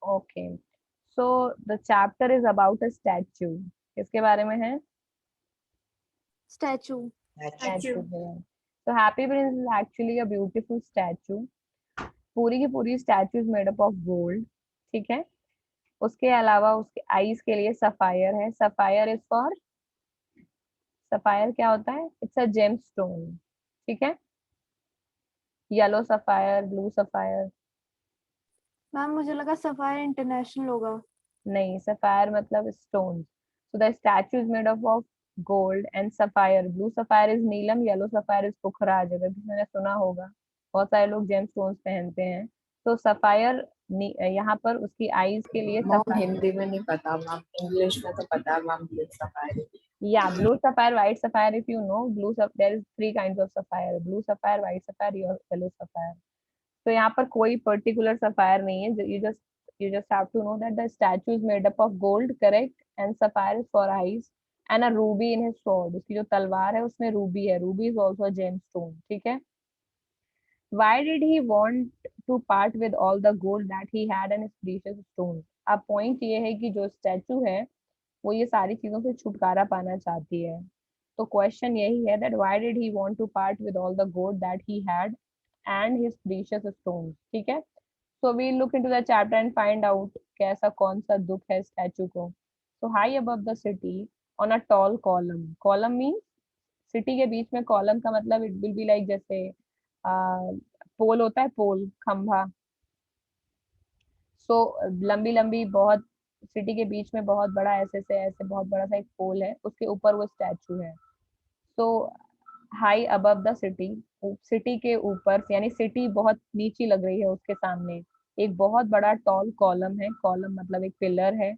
Okay, so the chapter is about a statue. किसके बारे में है? स्टैचू। स्टैचू है। तो happy Prince is actually a beautiful statue. पूरी की पूरी statue is made up of gold. ठीक है। उसके अलावा उसके आईज के लिए सफायर है। सफायर इज फॉर, सफायर क्या होता है? It's a gem stone. ठीक है। Yellow sapphire, blue sapphire. Ma'am मुझे लगा सफायर इंटरनेशनल होगा। नहीं, सफायर मतलब stone. So the statue is made of gold and sapphire. Blue sapphire is नीलम, येलो सफायर इज पुखराज, अगर किसी ने सुना होगा। बहुत सारे लोग जेम स्टोन्स पहनते हैं। तो सफायर यहाँ पर उसकी आईज के लिए मैम सफायर। हिंदी में नहीं पता मैम, इंग्लिश में तो पता है ma'am, blue safari. Yeah, blue sapphire, white sapphire. If you know, there is three kinds of sapphire: blue sapphire, white sapphire, yellow sapphire. तो यहाँ पर कोई particular sapphire नहीं है. You just have to know that the statue is made up of gold, correct? And sapphire is for eyes, and a ruby in his sword. उसकी जो तलवार है उसमें ruby है. Ruby is also a gemstone. ठीक है. Why did he want to part with all the gold that he had and his precious stones? अब point ये है कि जो statue है वो ये सारी चीजों से छुटकारा पाना चाहती है। तो क्वेश्चन यही है that why did he want to part with all the gold that he had and his precious stones? ठीक है। So we'll look into the chapter and find out कैसा कौन सा दुख है स्टैचू को। So high above the city on a tall column. Column means city के बीच में, कॉलम का मतलब इट विल बी लाइक जैसे पोल होता है, पोल, खंभा। सो लंबी लंबी बहुत, सिटी के बीच में बहुत बड़ा, ऐसे से ऐसे बहुत बड़ा सा एक पोल है, उसके ऊपर वो स्टैचू है। So high above the city, city के ऊपर, यानी सिटी बहुत नीची लग रही है उसके सामने। एक बहुत बड़ा टॉल कॉलम है। कॉलम मतलब एक पिलर है।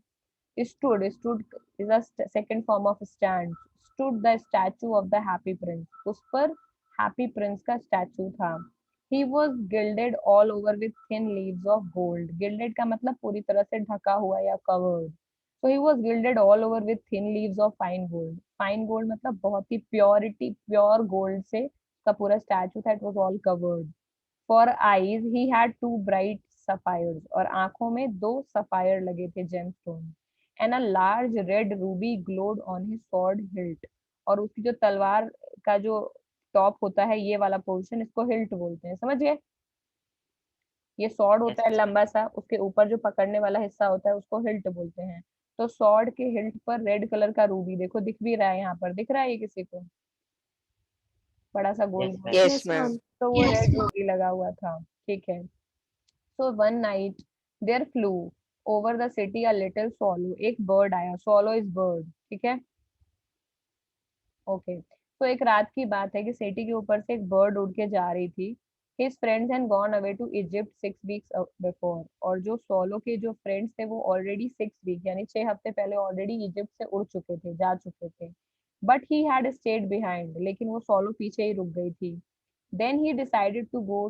Stood is a second form of stand. Stood the statue of the happy Prince. उस पर हैप्पी प्रिंस का स्टैचू था। He was gilded all over with thin leaves of gold. Gilded का मतलब पूरी तरह से ढका हुआ या covered. So he was gilded all over with thin leaves of fine gold. Fine gold मतलब बहुत ही प्योरिटी, प्योर गोल्ड से का पूरा स्टैचू था। It was all covered. For eyes he had two bright sapphires. और आंखों में दो सफायर लगे थे, gemstone. And a large red ruby glowed on his sword hilt. और उसकी जो तलवार का जो टॉप होता है, ये वाला पोर्शन, इसको हिल्ट बोलते हैं, समझ गए? ये सॉर्ड होता है लंबा सा, उसके ऊपर जो पकड़ने वाला हिस्सा होता है उसको हिल्ट बोलते हैं। तो सॉर्ड के हिल्ट पर रेड कलर का रूबी, देखो दिख भी रहा है, यहाँ पर दिख रहा है ये किसी को? बड़ा सा गोल गोल। Yes yes ma'am. मैम। तो वो रेड रूबी लगा हुआ था। ठीक है। So one night there flew over the city a little swallow। एक बर्ड आया, swallow इज बर्ड, ठीक है। ओके। तो एक रात की बात है कि सिटी के ऊपर से एक बर्ड उड़ के जा रही थी। His friends had gone away to Egypt 6 weeks before. और जो सोलो के जो फ्रेंड्स थे वो ऑलरेडी 6 वीक यानी 6 हफ्ते पहले ऑलरेडी इजिप्ट से उड़ चुके थे, जा चुके थे। But he had stayed behind. लेकिन वो सोलो पीछे ही रुक गई थी। Then he decided to go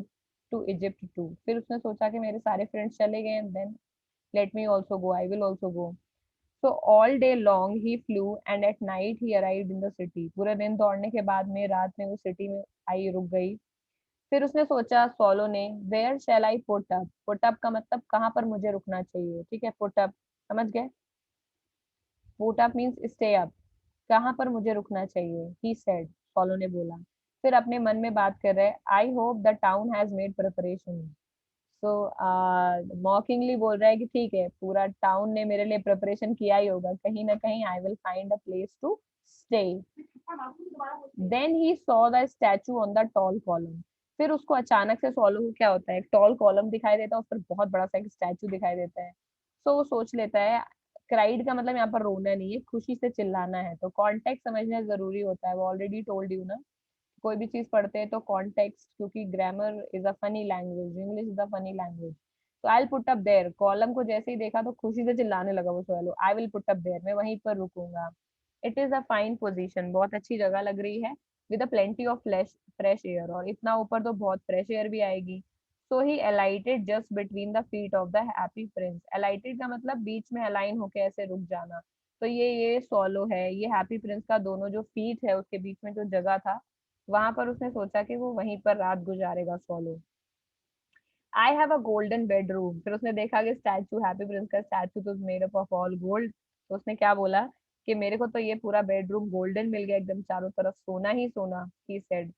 to Egypt too. फिर उसने सोचा कि मेरे सारे फ्रेंड्स चले गए, then let me also go, I will also go. So all day long he flew and at night he arrived in the city। पूरे दिन दौड़ने के बाद में रात में वो सिटी में आई, रुक गई। फिर उसने सोचा, सोलो ने, where shall I put up. Put up का मतलब कहाँ पर मुझे रुकना चाहिए, ठीक है, पुट अप, समझ गए? Put up means stay up, कहाँ पर मुझे रुकना चाहिए। ही सेड, सोलो ने बोला। फिर अपने मन में बात कर रहे, I hope the town has made preparation. So mockingly बोल रहा है कि ठीक है, पूरा टाउन ने मेरे लिए प्रिपरेशन किया ही होगा, कहीं ना कहीं I will find a place to stay. Then he saw the statue on the tall column. फिर उसको अचानक से, सॉलो को क्या होता है, एक टॉल कॉलम दिखाई देता है, उस पर बहुत बड़ा सा एक स्टैचू दिखाई देता है। सो वो सोच लेता है, क्राइड का मतलब यहाँ पर रोना नहीं है, खुशी से चिल्लाना है। तो कॉन्टेक्स्ट समझना जरूरी होता है, वो ऑलरेडी टोल्ड यू ना। कोई भी चीज पढ़ते हैं तो कॉन्टेक्स्ट, क्योंकि grammar is a funny language, English is a funny language. तो I will put up there, column को जैसे ही देखा तो खुशी से चिल्लाने लगा वो swallow, I will put up there, मैं वहीं पर रुकूंगा। It is a fine position, बहुत अच्छी जगह लग रही है। With a plenty of fresh air, और इतना ऊपर तो बहुत फ्रेश एयर भी आएगी। So he alighted just between the feet of the happy Prince. Alighted का मतलब बीच में अलाइन होके ऐसे रुक जाना। तो ये सोलो है, ये हैप्पी प्रिंस का दोनों जो फीट है उसके बीच में जो जगह था, वहां पर उसने सोचा कि वो वहीं पर रात गुजारेगा swallow. I have a golden bedroom. फिर उसने देखा कि स्टैचू, हैप्पी प्रिंस का स्टैचू तो made up of all gold. तो उसने क्या बोला कि मेरे को तो ये पूरा बेडरूम गोल्डन मिल गया, एकदम चारों तरफ सोना ही सोना। He said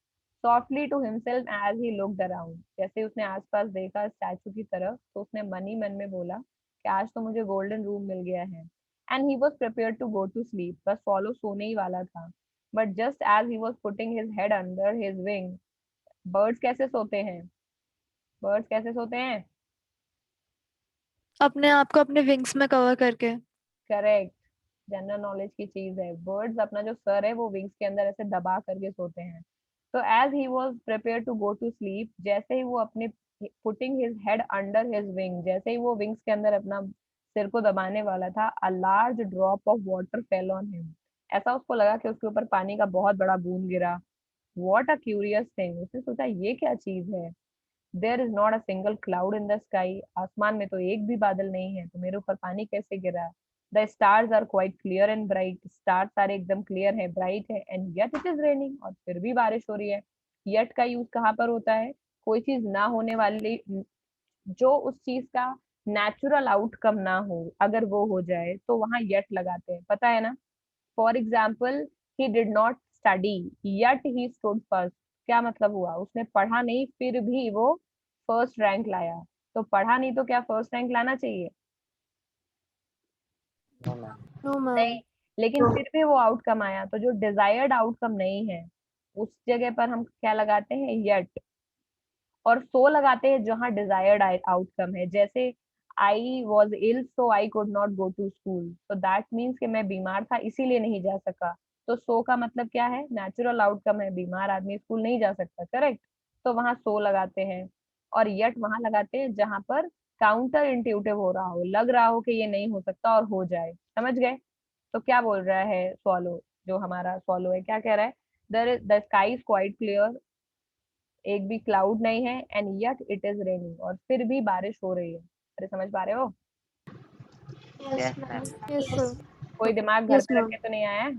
softly to himself as he looked around. जैसे उसने आसपास देखा स्टैचू की तरफ, तो उसने मन ही मन में बोला कि आज तो मुझे गोल्डन रूम मिल गया है। And he was prepare to go to sleep. बस फॉलो सोने ही वाला था। But just as he was putting his head under his wing, birds कैसे सोते हैं? बर्ड्स कैसे सोते हैं? अपने आप को अपने विंग्स में कवर करके। करेक्ट। जनरल नॉलेज की चीज है। बर्ड्स अपना जो सर है वो विंग्स के अंदर ऐसे दबा करके सोते हैं। तो as he was prepare to go to sleep, जैसे ही वो अपने putting his head under his wing, जैसे ही वो विंग्स के अंदर अपना सिर को दबाने वाला था, a large drop of water fell on him. ऐसा उसको लगा कि उसके ऊपर पानी का बहुत बड़ा बूंद गिरा। व्हाट अ क्यूरियस थिंग, उसने सोचा ये क्या चीज है। There is not a single cloud in the sky. आसमान में तो एक भी बादल नहीं है, तो मेरे ऊपर पानी कैसे गिरा? The stars are quite clear and bright. Stars सारे एकदम क्लियर है, ब्राइट है। And yet it is raining, और फिर भी बारिश हो रही है। येट का यूज कहाँ पर होता है? कोई चीज ना होने वाली, जो उस चीज का नेचुरल आउटकम ना हो, अगर वो हो जाए तो वहां येट लगाते हैं, पता है ना। For example, he did not study yet he stood first. क्या मतलब हुआ? उसने पढ़ा नहीं फिर भी वो फर्स्ट रैंक लाया। तो पढ़ा नहीं तो क्या फर्स्ट रैंक लाना चाहिए? No ma'am. No ma'am. नहीं। लेकिन फिर भी वो आउटकम आया, तो जो डिजायर्ड आउटकम नहीं है उस जगह पर हम क्या लगाते हैं? yet। और सो लगाते हैं जहाँ डिजायर्ड आउटकम है। जैसे I was ill so I could not go to school, तो दैट मीन्स कि मैं बीमार था इसीलिए नहीं जा सका। तो सो का मतलब क्या है? नेचुरल आउटकम है, बीमार आदमी स्कूल नहीं जा सकता, करेक्ट। तो वहां सो लगाते हैं। और यट वहां लगाते हैं जहां पर काउंटर इंट्यूटिव हो रहा हो, लग रहा हो कि ये नहीं हो सकता और हो जाए। समझ गए? तो क्या बोल रहा है स्वॉलो? जो हमारा स्वॉलो है क्या कह रहा है? The sky is quite clear, एक भी क्लाउड नहीं है। And yet it is raining, और फिर भी बारिश हो रही है। अरे समझ पा रहे हो? Yes ma'am. Yes sir. कोई दिमाग घर यस पे रख मैम। के तो नहीं आया है?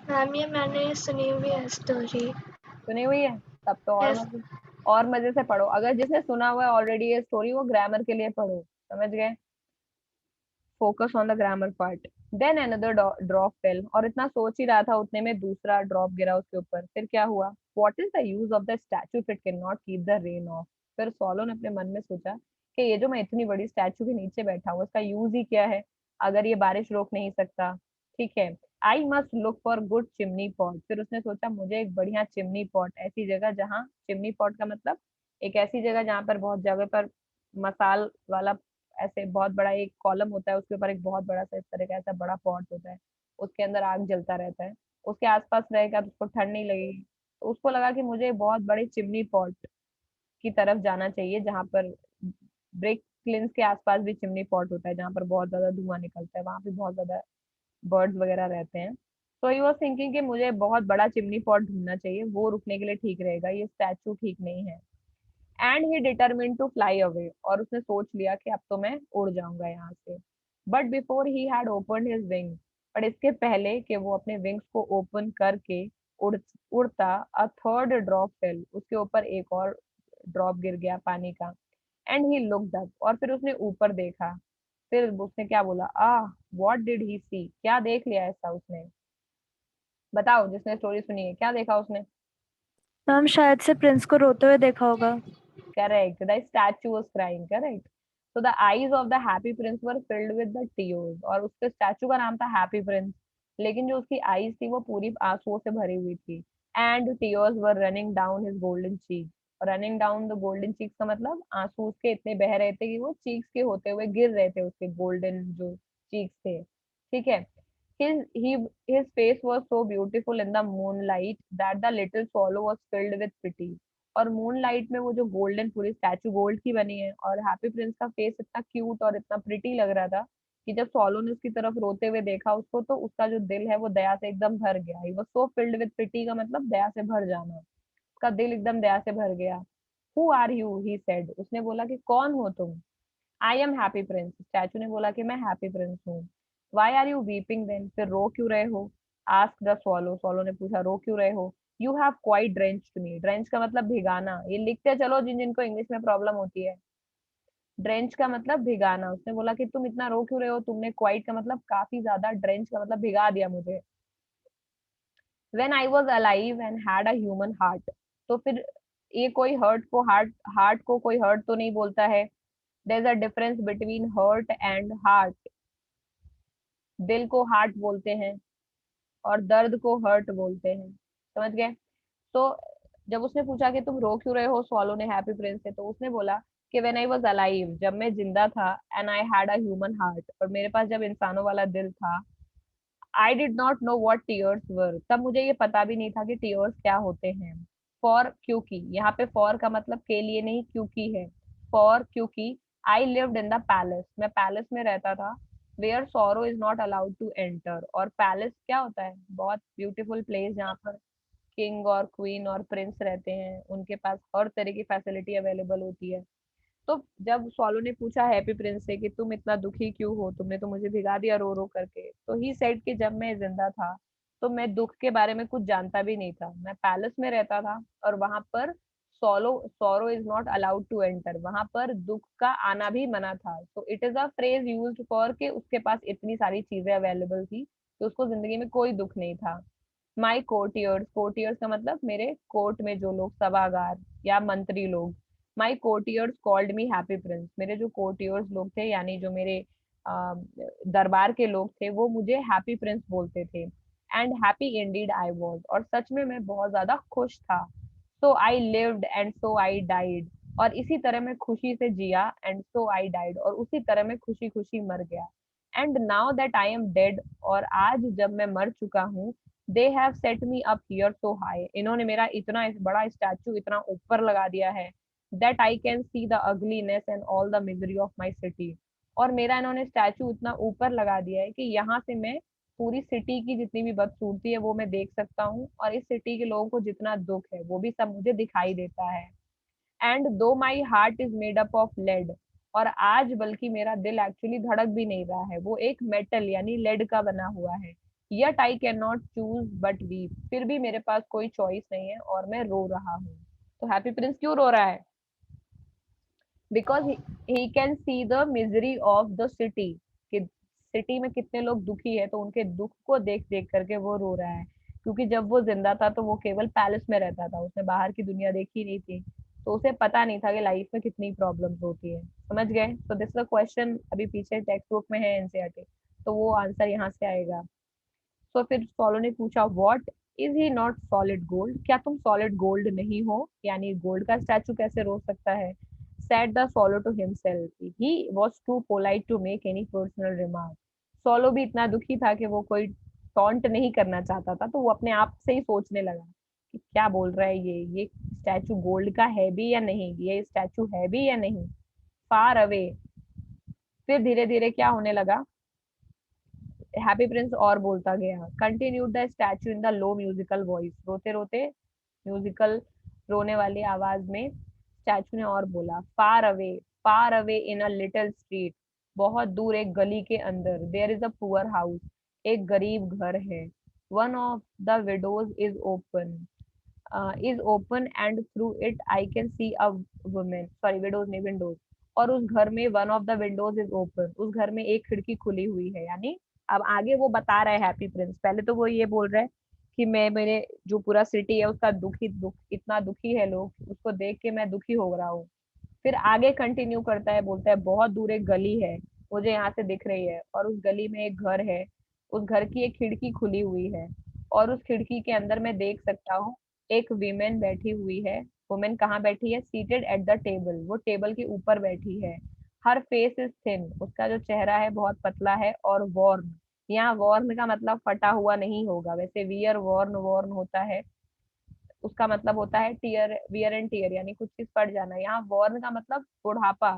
मैम ये मैंने सुनी हुई है स्टोरी। सुनी हुई है? तब तो यस। और मजे से पढ़ो। अगर जिसने सुना हुआ है ऑलरेडी ये स्टोरी, वो ग्रामर के लिए पढ़ो। समझ गए? Focus on the grammar part. Then another drop fell, और इतना सोच ही रहा था उतने में दूसरा ड्रॉप गिरा उसके ऊपर। फिर क्या हुआ? What is the use of the statue if it can not keep the rain of. फिर सोलो ने अपने मन में सोचा कि ये जो मैं इतनी बड़ी स्टैचू के नीचे बैठा हूँ, इसका यूज ही क्या है अगर ये बारिश रोक नहीं सकता। ठीक है। I must look for good chimney pot. फिर उसने सोचा मुझे एक बढ़िया चिमनी पॉट, ऐसी जगह जहाँ, चिमनी पॉट का मतलब एक ऐसी जगह जहाँ पर बहुत जगह पर मसाल वाला, ऐसे बहुत बड़ा एक कॉलम होता है, उसके ऊपर एक बहुत बड़ा सा इस तरह का ऐसा बड़ा पॉट होता है, उसके अंदर आग जलता रहता है। उसके आसपास रहेगा तो उसको ठंड नहीं लगेगी। तो उसको लगा कि मुझे एक बहुत बड़ी चिमनी पॉट की तरफ जाना चाहिए, जहाँ पर ब्रेक क्लिंस के आसपास भी चिमनी पॉट होता है, जहाँ पर बहुत ज्यादा धुआं निकलता है, वहां पे बहुत ज्यादा बर्ड्स वगैरह रहते हैं। तो ही वॉज थिंकिंग कि मुझे बहुत बड़ा चिमनी पॉट ढूंढना चाहिए, वो रुकने के लिए ठीक रहेगा, ये स्टैचू ठीक नहीं है। And he determine to fly away, और उसने सोच लिया कि अब तो मैं उड़ जाऊंगा यहाँ से। But before he had open his wing, but इसके पहले कि वो अपने विंग्स को ओपन करके उड़ उड़ता, अ थर्ड ड्रॉप फेल, उसके ऊपर एक और ड्रॉप गिर गया पानी का। एंड ही लुक्ड अप, और फिर उसने ऊपर देखा। फिर उसने क्या बोला? व्हाट डिड ही सी, क्या देख लिया ऐसा उसने? बताओ, जिसने स्टोरी सुनी है क्या देखा उसने? मैम शायद से प्रिंस को रोते हुए देखा होगा। Correct. The statue was crying. Correct. So the eyes of the happy prince were filled with the tears. और उसके स्टैचू का नाम था हैप्पी प्रिंस, लेकिन जो उसकी आईज थी वो पूरी आंसुओं से भरी हुई थी। And tears were running down his golden cheek. Running down the golden cheeks का मतलब आंसू उसके इतने बह रहे थे कि वो चीक्स के होते हुए गिर रहे थे, उसके गोल्डन जो चीक्स थे। ठीक है। His face was so beautiful in the moonlight that the little swallow was filled with pity. और मूनलाइट में वो जो गोल्डन, पूरी स्टैचू गोल्ड की बनी है, और हैप्पी प्रिंस का फेस इतना क्यूट और इतना प्रिटी लग रहा था कि जब सॉलो ने उसकी तरफ रोते हुए देखा उसको, तो उसका जो दिल है वो दया से एकदम भर गया। He was so filled with pity का मतलब दया से भर जाना। उसका दिल एकदम दया से भर गया। Who are you, he said, उसने बोला कि कौन हो तुम? I am Happy Prince, statue ने बोला कि मैं हैप्पी प्रिंस हूँ। Why are you weeping then, फिर रो क्यों रहे हो? आस्क द स्वॉलो, स्वॉलो ने पूछा रो क्यों रहे हो? You have quite drenched me, drench का मतलब भिगाना, ये लिखते चलो जिन जिनको इंग्लिश में प्रॉब्लम होती है। ड्रेंच का मतलब भिगाना, उसने बोला कि तुम इतना रो क्यों रहे हो, तुमने क्वाइट का मतलब काफी ज्यादा, ड्रेंच का मतलब भिगा दिया मुझे। When I was alive and had a human heart, तो फिर ये कोई हर्ट को हार्ट, हार्ट को कोई हर्ट तो नहीं बोलता है। There is a difference between hurt and heart, दिल को हार्ट बोलते हैं और दर्द को हर्ट बोलते हैं, समझ गए। तो जब उसने पूछा कि तुम रो क्यों रहे हो स्वॉलो ने हैप्पी प्रिंस से, तो उसने बोला कि व्हेन आई वाज अलाइव, जब मैं जिंदा था, and I had a human heart, और मेरे पास जब इंसानों वाला दिल था, I did not know what tears were, तब मुझे ये पता भी नहीं था कि टीयर्स क्या होते हैं। फॉर क्योंकि, यहाँ पे फॉर का मतलब के लिए नहीं, क्योंकि है। फॉर क्योंकि I lived in the palace, मैं पैलेस में रहता था, where sorrow is not allowed to enter, और पैलेस क्या होता है, बहुत ब्यूटीफुल प्लेस जहाँ पर किंग और क्वीन और प्रिंस रहते हैं, उनके पास हर तरह की फैसिलिटी अवेलेबल होती है। तो जब सॉलो ने पूछा हैप्पी प्रिंस से कि तुम इतना दुखी क्यों हो, तुमने तो मुझे भिगा दिया रो रो करके, तो ही सेड कि जब मैं जिंदा था तो मैं दुख के बारे में कुछ जानता भी नहीं था, मैं पैलेस में रहता था और वहां पर सोलो sorrow is not allowed to enter, वहां पर दुख का आना भी मना था। तो it is a phrase used for के उसके पास इतनी सारी चीजें अवेलेबल थी कि उसको जिंदगी में कोई दुख नहीं था। माई कोर्टियर्स, कोर्टियर्स का मतलब मेरे कोर्ट में जो लोग, सभागार या मंत्री लोग, my courtiers called me Happy Prince, मेरे जो कोर्टियर्स लोग थे यानी जो मेरे दरबार के लोग थे, वो मुझे हैप्पी प्रिंस बोलते थे। And happy indeed I was, और सच में मैं बहुत ज्यादा खुश था। So I lived and so I died, और इसी तरह मैं खुशी से जिया, एंड सो आई डाइड, और उसी तरह मैं खुशी खुशी मर गया। And now that I am dead, और आज जब मैं मर चुका हूँ, they have set me up here so high, इन्होंने मेरा इतना बड़ा स्टैचू इतना ऊपर लगा दिया है, that I can see the ugliness and all the misery of my city, और मेरा इन्होंने स्टैचू इतना ऊपर लगा दिया है कि यहाँ से मैं पूरी सिटी की जितनी भी बदसूरती है वो मैं देख सकता हूँ, और इस सिटी के लोगों को जितना दुख है वो भी सब मुझे दिखाई देता है। And though my heart is made up of lead, और आज बल्कि मेरा दिल एक्चुअली धड़क भी नहीं रहा है, वो एक मेटल यानी लेड का बना हुआ है। Yet I can not choose but weep, फिर भी मेरे पास कोई चॉइस नहीं है और मैं रो रहा हूँ। तो हैप्पी प्रिंस क्यों रो रहा है? Because he can see the misery of the city, कि सिटी में कितने लोग दुखी है, तो उनके दुख को देख देख करके वो रो रहा है। क्योंकि जब वो जिंदा था तो वो केवल पैलेस में रहता था, उसने बाहर की दुनिया देखी नहीं थी, तो उसे पता नहीं था कि लाइफ में कितनी प्रॉब्लम्स होती है। समझ गए? तो दिस द क्वेश्चन अभी पीछे टेक्स्ट बुक में है एनसीईआरटी, तो वो आंसर यहाँ से आएगा। तो फिर सॉलो ने पूछा what is he not solid gold, क्या तुम सॉलिड गोल्ड नहीं हो, यानी गोल्ड का स्टैचू कैसे रो सकता है। said the swallow to himself, he was too polite to make any personal remark, सॉलो भी इतना दुखी था कि वो कोई टॉन्ट नहीं करना चाहता था, तो वो अपने आप से ही सोचने लगा कि क्या बोल रहा है ये स्टैचू गोल्ड का है भी या नहीं, ये स्टैचू है भी या नहीं। फार अवे, फिर धीरे धीरे क्या होने लगा, हैप्पी प्रिंस और बोलता गया, continued the statue in the low musical voice, रोते रोते म्यूजिकल रोने वाली आवाज में स्टैचू ने और बोला, far away in a little street, बहुत दूर एक गली के अंदर, there is a poor house, एक गरीब घर है, one of the widows is open and through it I can see a women, sorry widows नहीं विंडोज, और उस घर में one of the windows is open, उस घर में एक खिड़की खुली हुई है, यानी अब आगे वो बता रहा है हैप्पी प्रिंस, पहले तो वो ये बोल रहा है कि मैं, मेरे जो पूरा सिटी है उसका दुखी दुख, इतना दुखी है लोग, उसको देख के मैं दुखी हो रहा हूँ। फिर आगे कंटिन्यू करता है, बोलता है बहुत दूर एक गली है, मुझे यहाँ से दिख रही है, और उस गली में एक घर है, उस घर की एक खिड़की खुली हुई है, और उस खिड़की के अंदर मैं देख सकता हूँ एक वीमेन बैठी हुई है। वुमेन कहाँ बैठी है? सीटेड एट द टेबल, वो टेबल के ऊपर बैठी है। हर फेस इज थिन, उसका जो चेहरा है बहुत पतला है, और वॉर्न, यहाँ वॉर्न का मतलब फटा हुआ नहीं होगा, वैसे वियर वॉर्न, वॉर्न होता है, उसका मतलब होता है टीयर, वियर एंड टीयर यानी कुछ चीज पड़ जाना, यहाँ वॉर्न का मतलब बुढ़ापा।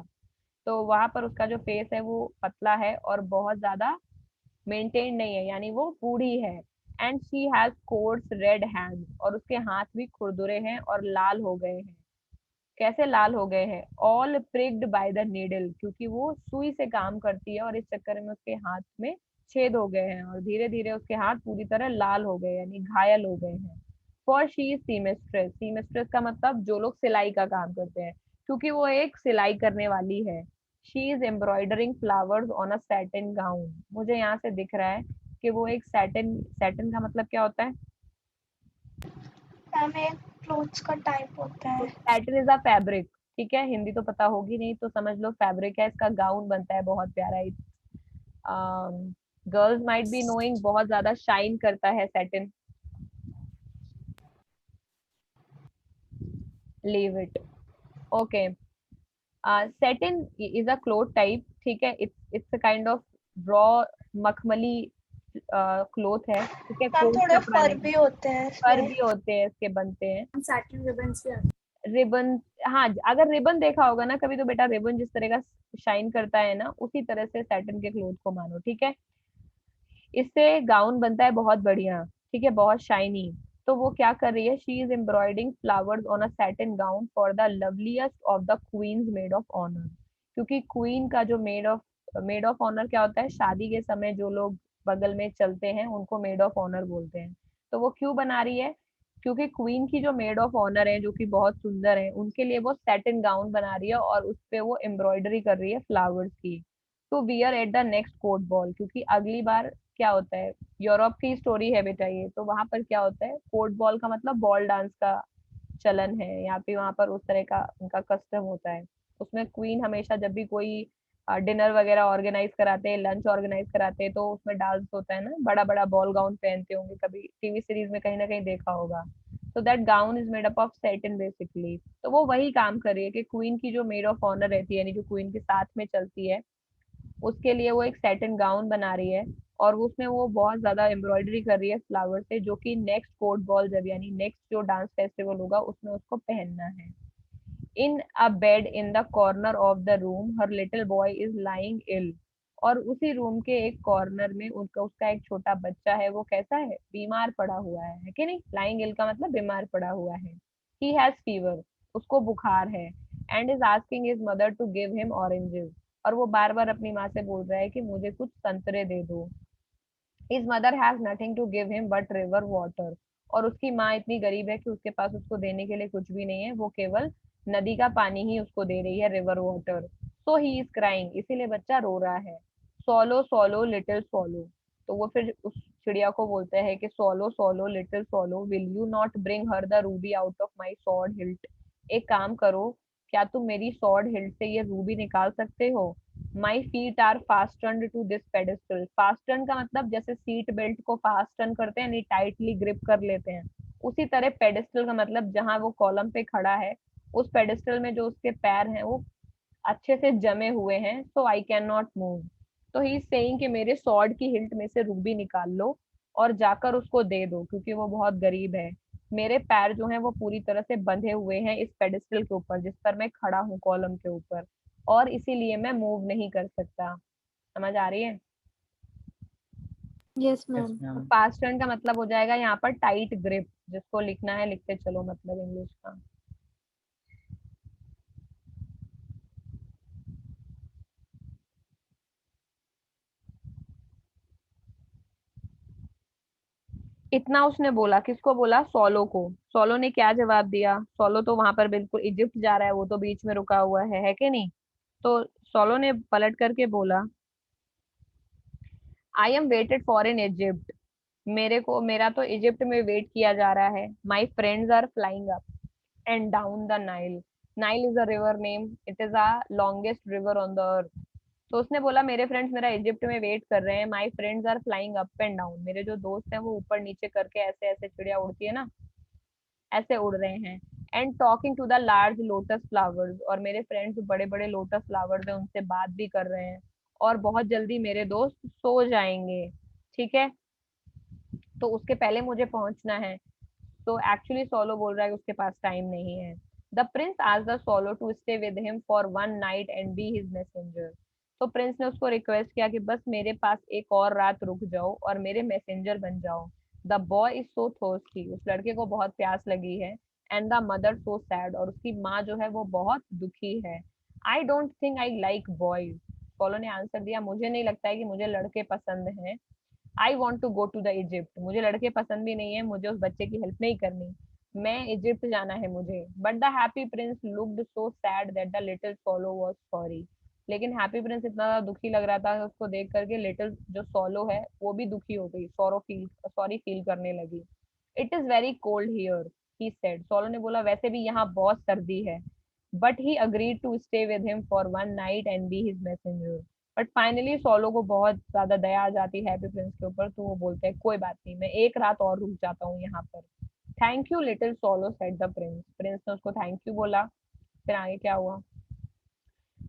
तो वहां पर उसका जो फेस है वो पतला है और बहुत ज्यादा मेंटेन नहीं है, यानी वो बूढ़ी है। And she has course red hand, और उसके हाथ भी खुरदुरे हैं और लाल हो गए हैं। कैसे लाल हो गए हैं? ऑल प्रिक्ड बाय द नीडल, क्योंकि वो सुई से काम करती है और इस चक्कर में उसके हाथ में छेद हो गए हैं, और धीरे धीरे उसके हाथ पूरी तरह लाल हो गए यानी घायल हो गए हैं। फॉर शी इज सीमेस्ट्रेस, सीमेस्ट्रेस का मतलब जो लोग सिलाई का काम करते हैं, क्योंकि वो एक सिलाई करने वाली है। She is embroidering flowers on a satin gown, मुझे यहाँ से दिख रहा है कि वो एक सैटिन, सैटिन का मतलब क्या होता है? मैम एक क्लोथ्स का टाइप होता है। सैटिन इज अ फैब्रिक, ठीक है, हिंदी तो पता होगी नहीं तो समझ लो फैब्रिक है, इसका गाउन बनता है बहुत प्यारा। गर्ल्स माइट बी नोइंग, बहुत ज्यादा शाइन करता है satin. Leave it, okay. Satin is a cloth type, ठीक है, it's a kind of raw मखमली क्लोथ है, ठीक है, मैम कोट थोड़े कपड़ा फर नहीं। भी होते हैं फर इसमें। भी होते हैं इसके, बनते हैं सैटिन रिबन्स भी आते रिबन। हाँ, अगर रिबन देखा होगा ना कभी तो बेटा, रिबन जिस तरह का शाइन करता है ना, उसी तरह से सैटिन के क्लोथ को मानो, ठीक है। इससे गाउन बनता है बहुत बढ़िया, ठीक है, बहुत शाइनी। तो वो क्या कर रही है, she is embroidering flowers on a satin gown for the loveliest of the queen's maid of honour, क्योंकि क्वीन का जो मेड ऑफ ऑनर क्या होता है, शादी के समय जो लोग बगल में चलते हैं उनको मेड ऑफ ऑनर बोलते हैं। तो वो क्यों बना रही है, क्योंकि क्वीन की जो मेड ऑफ ऑनर है, जो कि बहुत सुंदर है, उनके लिए वो सैटिन गाउन बना रही है और उस पे वो एम्ब्रॉयडरी कर रही है फ्लावर्स की, to wear at the next court ball, क्योंकि अगली बार क्या होता है, यूरोप की स्टोरी है बेटा ये, तो वहां पर क्या होता है, कोर्ट बॉल का मतलब बॉल डांस का चलन है यहाँ पे, वहां पर उस तरह का उनका कस्टम होता है। उसमें क्वीन हमेशा जब भी कोई डिनर वगैरह ऑर्गेनाइज कराते हैं, लंच ऑर्गेनाइज कराते हैं, तो उसमें डांस होता है ना, बड़ा बड़ा बॉल गाउन पहनते होंगे, कभी टीवी सीरीज में कहीं ना कहीं देखा होगा। तो that gown is made up of satin basically. तो वो वही काम कर रही है कि क्वीन की जो मेड ऑफ ऑनर रहती है, यानी जो क्वीन के साथ में चलती है, उसके लिए वो एक सैटिन गाउन बना रही है, और उसमें वो बहुत ज्यादा एम्ब्रॉयडरी कर रही है फ्लावर से, जो कि नेक्स्ट कोर्ट बॉल जब, यानी नेक्स्ट जो डांस फेस्टिवल होगा उसमें उसको पहनना है। In a bed in the corner of the room her little boy is lying ill, और उसी रूम के एक कॉर्नर में उनका उसका एक छोटा बच्चा है, वो कैसा है, बीमार पड़ा हुआ है कि नहीं, लाइंग इल का मतलब बीमार पड़ा हुआ है। ही हैज फीवर, उसको बुखार है, and is asking his mother to give him oranges, और वो बार बार अपनी माँ से बोल रहा है कि मुझे कुछ संतरे दे दो। His mother has nothing to give him but river water, और उसकी माँ इतनी गरीब है कि उसके पास उसको देने के लिए कुछ भी नहीं है, वो केवल नदी का पानी ही उसको दे रही है, river water. So he is crying, इसीलिए बच्चा रो रहा है। सोलो सोलो लिटिल सोलो, तो वो फिर उस चिड़िया को बोलते हैं कि solo swallow little solo, will you not bring her the Ruby out of my sword hilt, एक काम करो, क्या तुम मेरी सॉर्ड हिल्ट से ये रूबी निकाल सकते हो। My feet are fastened to this pedestal, fasten का मतलब जैसे सीट बेल्ट को फास्टन करते हैं, नहीं टाइटली ग्रिप कर लेते हैं, उसी तरह पेडेस्टल का मतलब जहां वो कॉलम पे खड़ा है, उस पेडेस्टल में जो उसके पैर हैं वो अच्छे से जमे हुए हैं, सो आई कैन नॉट मूव। तो ही सेइंग कि मेरे सॉर्ड की हिल्ट में से रूबी निकाल लो और जाकर उसको दे दो, क्योंकि वो बहुत गरीब है। मेरे पैर जो हैं वो पूरी तरह से बंधे हुए हैं इस पेडेस्टल के ऊपर जिस पर मैं खड़ा हूँ, कॉलम के ऊपर, और इसीलिए मैं मूव नहीं कर सकता। समझ आ रही है? यस हैं। मैम। मैम पास्ट टेंस का मतलब हो जाएगा यहाँ पर टाइट ग्रिप, जिसको लिखना है लिखते चलो, मतलब इंग्लिश का। इतना उसने बोला, किसको बोला, सोलो को। सोलो ने क्या जवाब दिया, सोलो तो वहां पर बिल्कुल इजिप्ट जा रहा है, वो तो बीच में रुका हुआ है कि नहीं। तो सोलो ने पलट करके बोला, I am waited for in Egypt, मेरा तो इजिप्ट में वेट किया जा रहा है। My friends are flying up and down the Nile, Nile is a river name, it is a longest river on the earth. तो उसने बोला मेरे फ्रेंड्स मेरा इजिप्ट में वेट कर रहे हैं, my friends are flying up and down, मेरे जो दोस्त हैं वो ऊपर नीचे करके ऐसे ऐसे, चिड़िया उड़ती है ना, ऐसे उड़ रहे हैं। And talking to the large lotus flowers, और मेरे फ्रेंड्स जो बड़े बड़े लोटस फ्लावर्स हैं उनसे बात भी कर रहे हैं, और बहुत जल्दी मेरे दोस्त सो जाएंगे, ठीक है, तो उसके पहले मुझे पहुंचना है। तो एक्चुअली सोलो बोल रहा है कि उसके पास टाइम नहीं है। The prince asked the swallow to stay with him for one night and be his messenger, तो प्रिंस ने उसको रिक्वेस्ट किया कि बस मेरे पास एक और रात रुक जाओ और मेरे मैसेंजर बन जाओ। The boy is so thirsty, उस लड़के को बहुत प्यास लगी है। And the mother so sad, और उसकी माँ जो है वो बहुत दुखी है। I don't think I like boys, solo ने आंसर दिया, मुझे नहीं लगता है कि मुझे लड़के पसंद हैं। I want to go to the Egypt, मुझे लड़के पसंद भी नहीं है, मुझे उस बच्चे की हेल्प नहीं करनी, मैं इजिप्ट जाना है मुझे। But the happy prince looked so sad that the little solo was sorry, लेकिन हैप्पी प्रिंस इतना ज्यादा दुखी लग रहा था उसको देख करके, लिटिल जो सोलो है वो भी दुखी हो गई, सॉरी फील करने लगी। It is very cold here, he said, swallow ने बोला वैसे भी यहाँ बहुत सर्दी है। But he agreed to stay with him for one night and be his messenger. But finally swallow को बहुत ज्यादा दया आ जाती है हैप्पी प्रिंस के ऊपर, तो वो बोलते हैं कोई बात नहीं, मैं एक रात और रुक जाता हूँ यहाँ पर। Thank you little swallow said the Prince, Prince ने उसको थैंक यू बोला। फिर आगे क्या हुआ?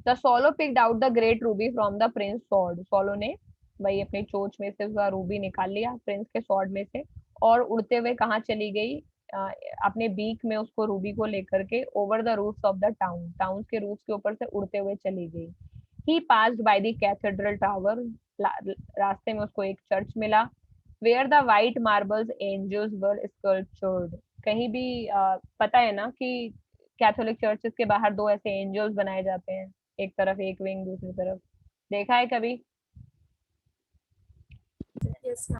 The swallow picked out the great Ruby from the Prince sword, solo ने वही अपनी चोंच में से उसका रूबी निकाल लिया प्रिंस के स्वॉर्ड में से, और उड़ते हुए कहाँ चली गई? अ, अपने बीक में उसको रूबी को लेकर के over the roofs of the town, town के रूफ के ऊपर से उड़ते हुए चली गई। He passed by the cathedral tower, रास्ते में उसको एक चर्च मिला। Where the white marbles angels were sculptured, कहीं भी पता है ना कि कैथोलिक चर्चेस के बाहर दो ऐसे एंजल्स बनाए जाते हैं, एक तरफ एक विंग दूसरी तरफ, देखा है कभी? Yes ma'am.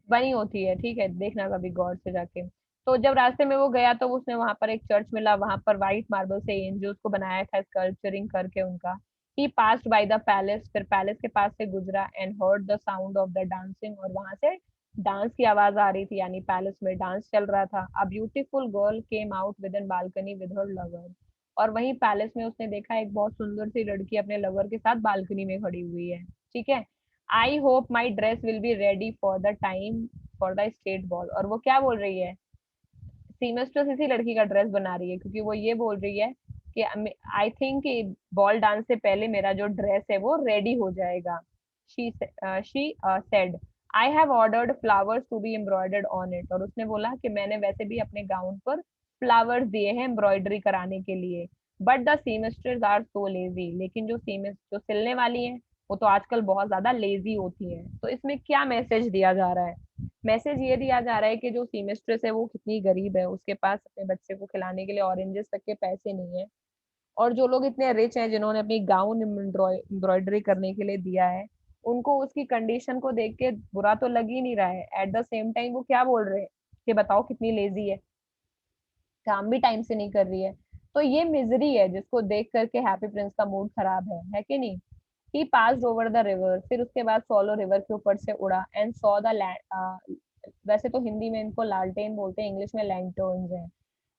बनी होती है, ठीक है, देखना कभी गौर से जाके। तो जब रास्ते में वो गया तो उसने वहां पर एक चर्च मिला, वहां पर व्हाइट मार्बल से एंजल्स को बनाया था स्कल्पचरिंग करके उनका। ही पास्ड बाय द पैलेस, फिर पैलेस के पास से गुजरा, and heard the sound of the dancing, और वहां से डांस की आवाज आ रही थी, यानी पैलेस में डांस चल रहा था। A beautiful girl came out with in balcony with her lover, और वहीं पैलेस में उसने देखा एक बहुत सुंदर सी लड़की अपने लवर के साथ बालकनी में खड़ी हुई है, ठीक है। I hope my dress will be ready for the time for the state ball, और वो क्या बोल रही है? सीमेस्ट्रेस इसी लड़की का ड्रेस बना रही है, क्योंकि वो ये बोल रही है कि आई थिंक बॉल डांस से पहले मेरा जो ड्रेस है वो रेडी हो जाएगा। She said I have ordered flowers to be embroidered on it, और उसने बोला कि मैंने वैसे भी अपने गाउन पर फ्लावर्स दिए हैं एम्ब्रॉयडरी कराने के लिए। But the seamstresses are so lazy, लेकिन जो सिलने वाली हैं वो तो आजकल बहुत ज्यादा लेजी होती हैं। तो इसमें क्या मैसेज दिया जा रहा है? मैसेज ये दिया जा रहा है कि जो सीमेस्ट्रेस है वो कितनी गरीब है, उसके पास अपने बच्चे को खिलाने के लिए ऑरेंजेस तक के पैसे नहीं है। और जो लोग इतने रिच हैं जिन्होंने अपनी गाउन एम्ब्रॉयडरी करने के लिए दिया है, उनको उसकी कंडीशन को देख के बुरा तो लग ही नहीं रहा है। एट द सेम टाइम वो क्या बोल रहे हैं कि बताओ कितनी लेजी है, काम भी टाइम से नहीं कर रही है। तो ये मिजरी है जिसको देख करके हैप्पी प्रिंस का मूड खराब है कि नहीं? ही पास्ड ओवर द रिवर, फिर उसके बाद सोलो रिवर के ऊपर से उड़ा, एंड सॉ द लैंड, वैसे तो हिंदी में इनको लालटेन बोलते हैं, इंग्लिश में लैंटर्न्स हैं।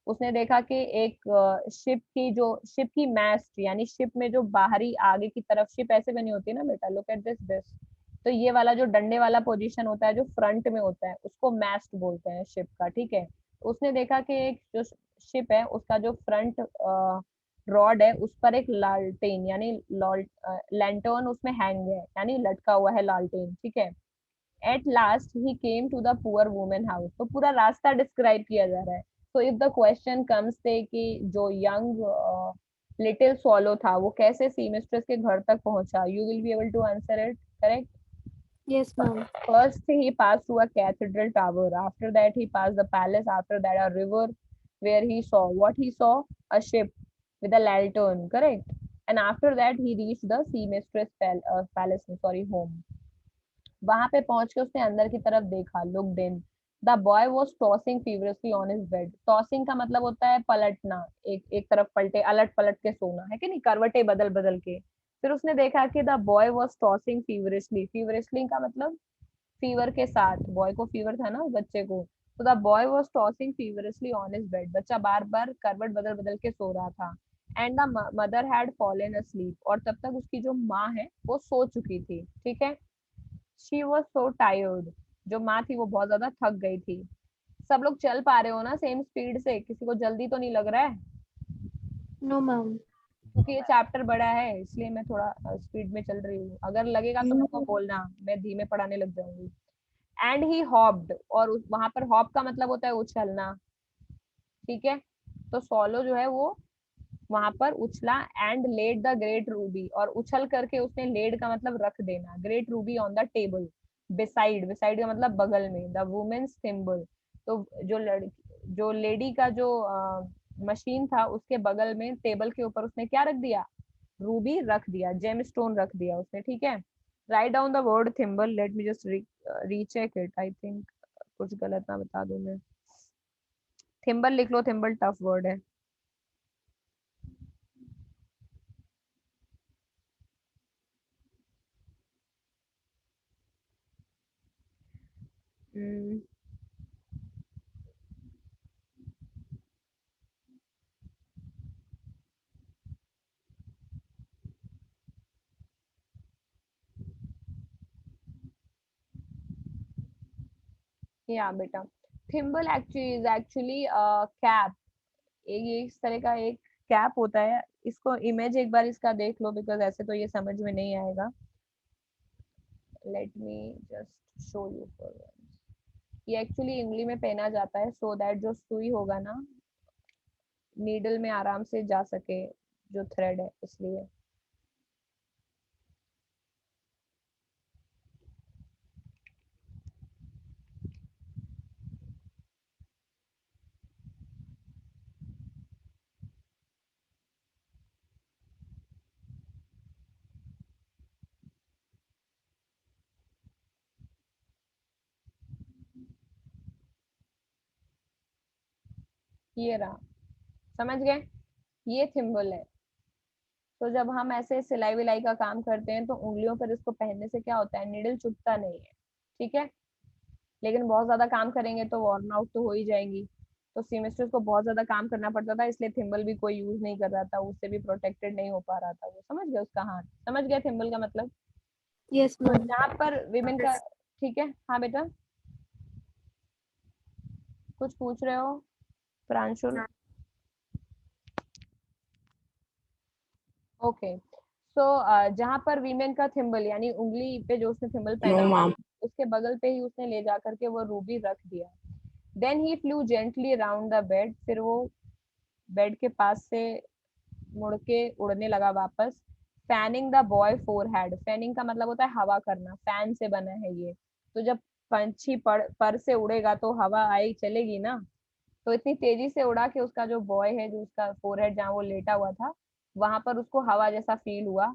उसने देखा कि एक शिप की मैस्ट, यानी शिप में जो बाहरी आगे की तरफ शिप ऐसे बनी होती है ना बेटा, लुक एट दिस, तो ये वाला जो डंडे वाला पोजीशन होता है जो फ्रंट में होता है उसको मैस्ट बोलते हैं शिप का, ठीक है। तो उसने देखा कि एक जो शिप है उसका जो फ्रंट रॉड है उस पर एक लालटेन यानी लैंटर्न उसमें हैंग है, यानी लटका हुआ है लालटेन, ठीक है। At last he came to the poor women house, तो पूरा रास्ता डिस्क्राइब किया जा रहा है। तो इफ द क्वेश्चन कम्स थे कि जो यंग लिटिल स्वॉलो था वो कैसे सी मिस्ट्रेस के घर तक पहुंचा, you will be able to answer it, correct? Yes, ma'am. First, he passed through a cathedral tower. After that, he passed the palace. After that, a river where he saw what he saw, a ship with a lantern. Correct. And after that, he reached the sea mistress palace. Sorry, home. वहां पे पहुंच के उसने अंदर की तरफ देखा, looked in. The boy was tossing feverishly on his bed, tossing का मतलब होता है पलटना, एक एक तरफ पलटे, अलट पलट के सोना है कि नहीं, करवटे बदल बदल के। फिर उसने देखा कि द बॉय वॉज टॉसिंग फीवरसली, फीवरसली का मतलब फीवर के साथ, बॉय को फीवर था ना बच्चे को, तो the boy was tossing feverishly on his bed, बच्चा बार बार करवट बदल बदल के सो रहा था। And the mother had fallen asleep, और तब तक उसकी जो माँ है वो सो चुकी थी, ठीक है। शी वॉज सो टायर्ड, जो माँ थी वो बहुत ज्यादा थक गई थी। सब लोग चल पा रहे हो ना सेम स्पीड से, किसी को जल्दी तो नहीं लग रहा है? No, ma'am. क्योंकि ये चैप्टर बड़ा है इसलिए मैं थोड़ा स्पीड में चल रही हूँ, अगर लगेगा तो मेरे को बोलना, मैं धीमे पढ़ाने लग जाऊंगी। एंड ही हॉप्ड, और वहां पर हॉप का मतलब होता है उछलना, ठीक है। तो सोलो जो है वो वहां पर उछला, and laid the great ruby, और उछल करके उसने लेड का मतलब रख देना, great ruby on the table, beside, beside का मतलब बगल में, द वुमेन्स थिम्बल, तो जो लेडी का जो मशीन था उसके बगल में टेबल के ऊपर उसने क्या रख दिया? रूबी रख दिया, जेम स्टोन रख दिया उसने, ठीक है। Write down the word thimble, let me just recheck it, I think कुछ गलत ना बता दूं मैं। थिम्बल लिख लो, थिम्बल टफ वर्ड है। हम्म, या बेटा, थिम्बल एक्चुअली कैप, ये इस तरह का एक कैप होता है। इसको इमेज एक बार इसका देख लो, बिकॉज ऐसे तो ये समझ में नहीं आएगा। Let me just show you for, ये एक्चुअली उंगली में पहना जाता है सो दैट जो सुई होगा ना, नीडल में आराम से जा सके, जो थ्रेड है, इसलिए। ये रहा, समझ गए, ये थिम्बल है। तो जब हम ऐसे सिलाई विलाई का काम करते हैं तो उंगलियों पर इसको पहनने से क्या होता है, नीडल चुभता नहीं है, ठीक है। लेकिन बहुत ज्यादा काम करेंगे तो वॉर्न आउट तो हो ही जाएंगी। तो सीमेस्टर्स को बहुत ज्यादा काम करना पड़ता था, इसलिए थिम्बल भी कोई यूज नहीं कर रहा था, उससे भी प्रोटेक्टेड नहीं हो पा रहा था वो, समझ गए उसका हाथ, समझ गए थिम्बल का मतलब। यस तो मैम। जहाँ पर विमेन का, ठीक है, हाँ बेटा, कुछ पूछ रहे हो प्रांशुल? ओके, सो जहाँ पर वीमेन का थिम्बल यानी उंगली पे जो उसने थिम्बल पहना नो हुआ मैम। था, उसके बगल पे ही उसने ले जा करके वो रूबी रख दिया। Then he flew gently around the bed, फिर वो बेड के पास से मुड़ के उड़ने लगा वापस। Fanning the boy forehead, fanning का मतलब होता है हवा करना, फैन से बना है ये। तो जब पंछी पर से उड़ेगा तो हवा आई चलेगी ना, तो इतनी तेजी से उड़ा कि उसका जो बॉय है, जो उसका फोरहेड जहाँ वो लेटा हुआ था, वहां पर उसको हवा जैसा फील हुआ।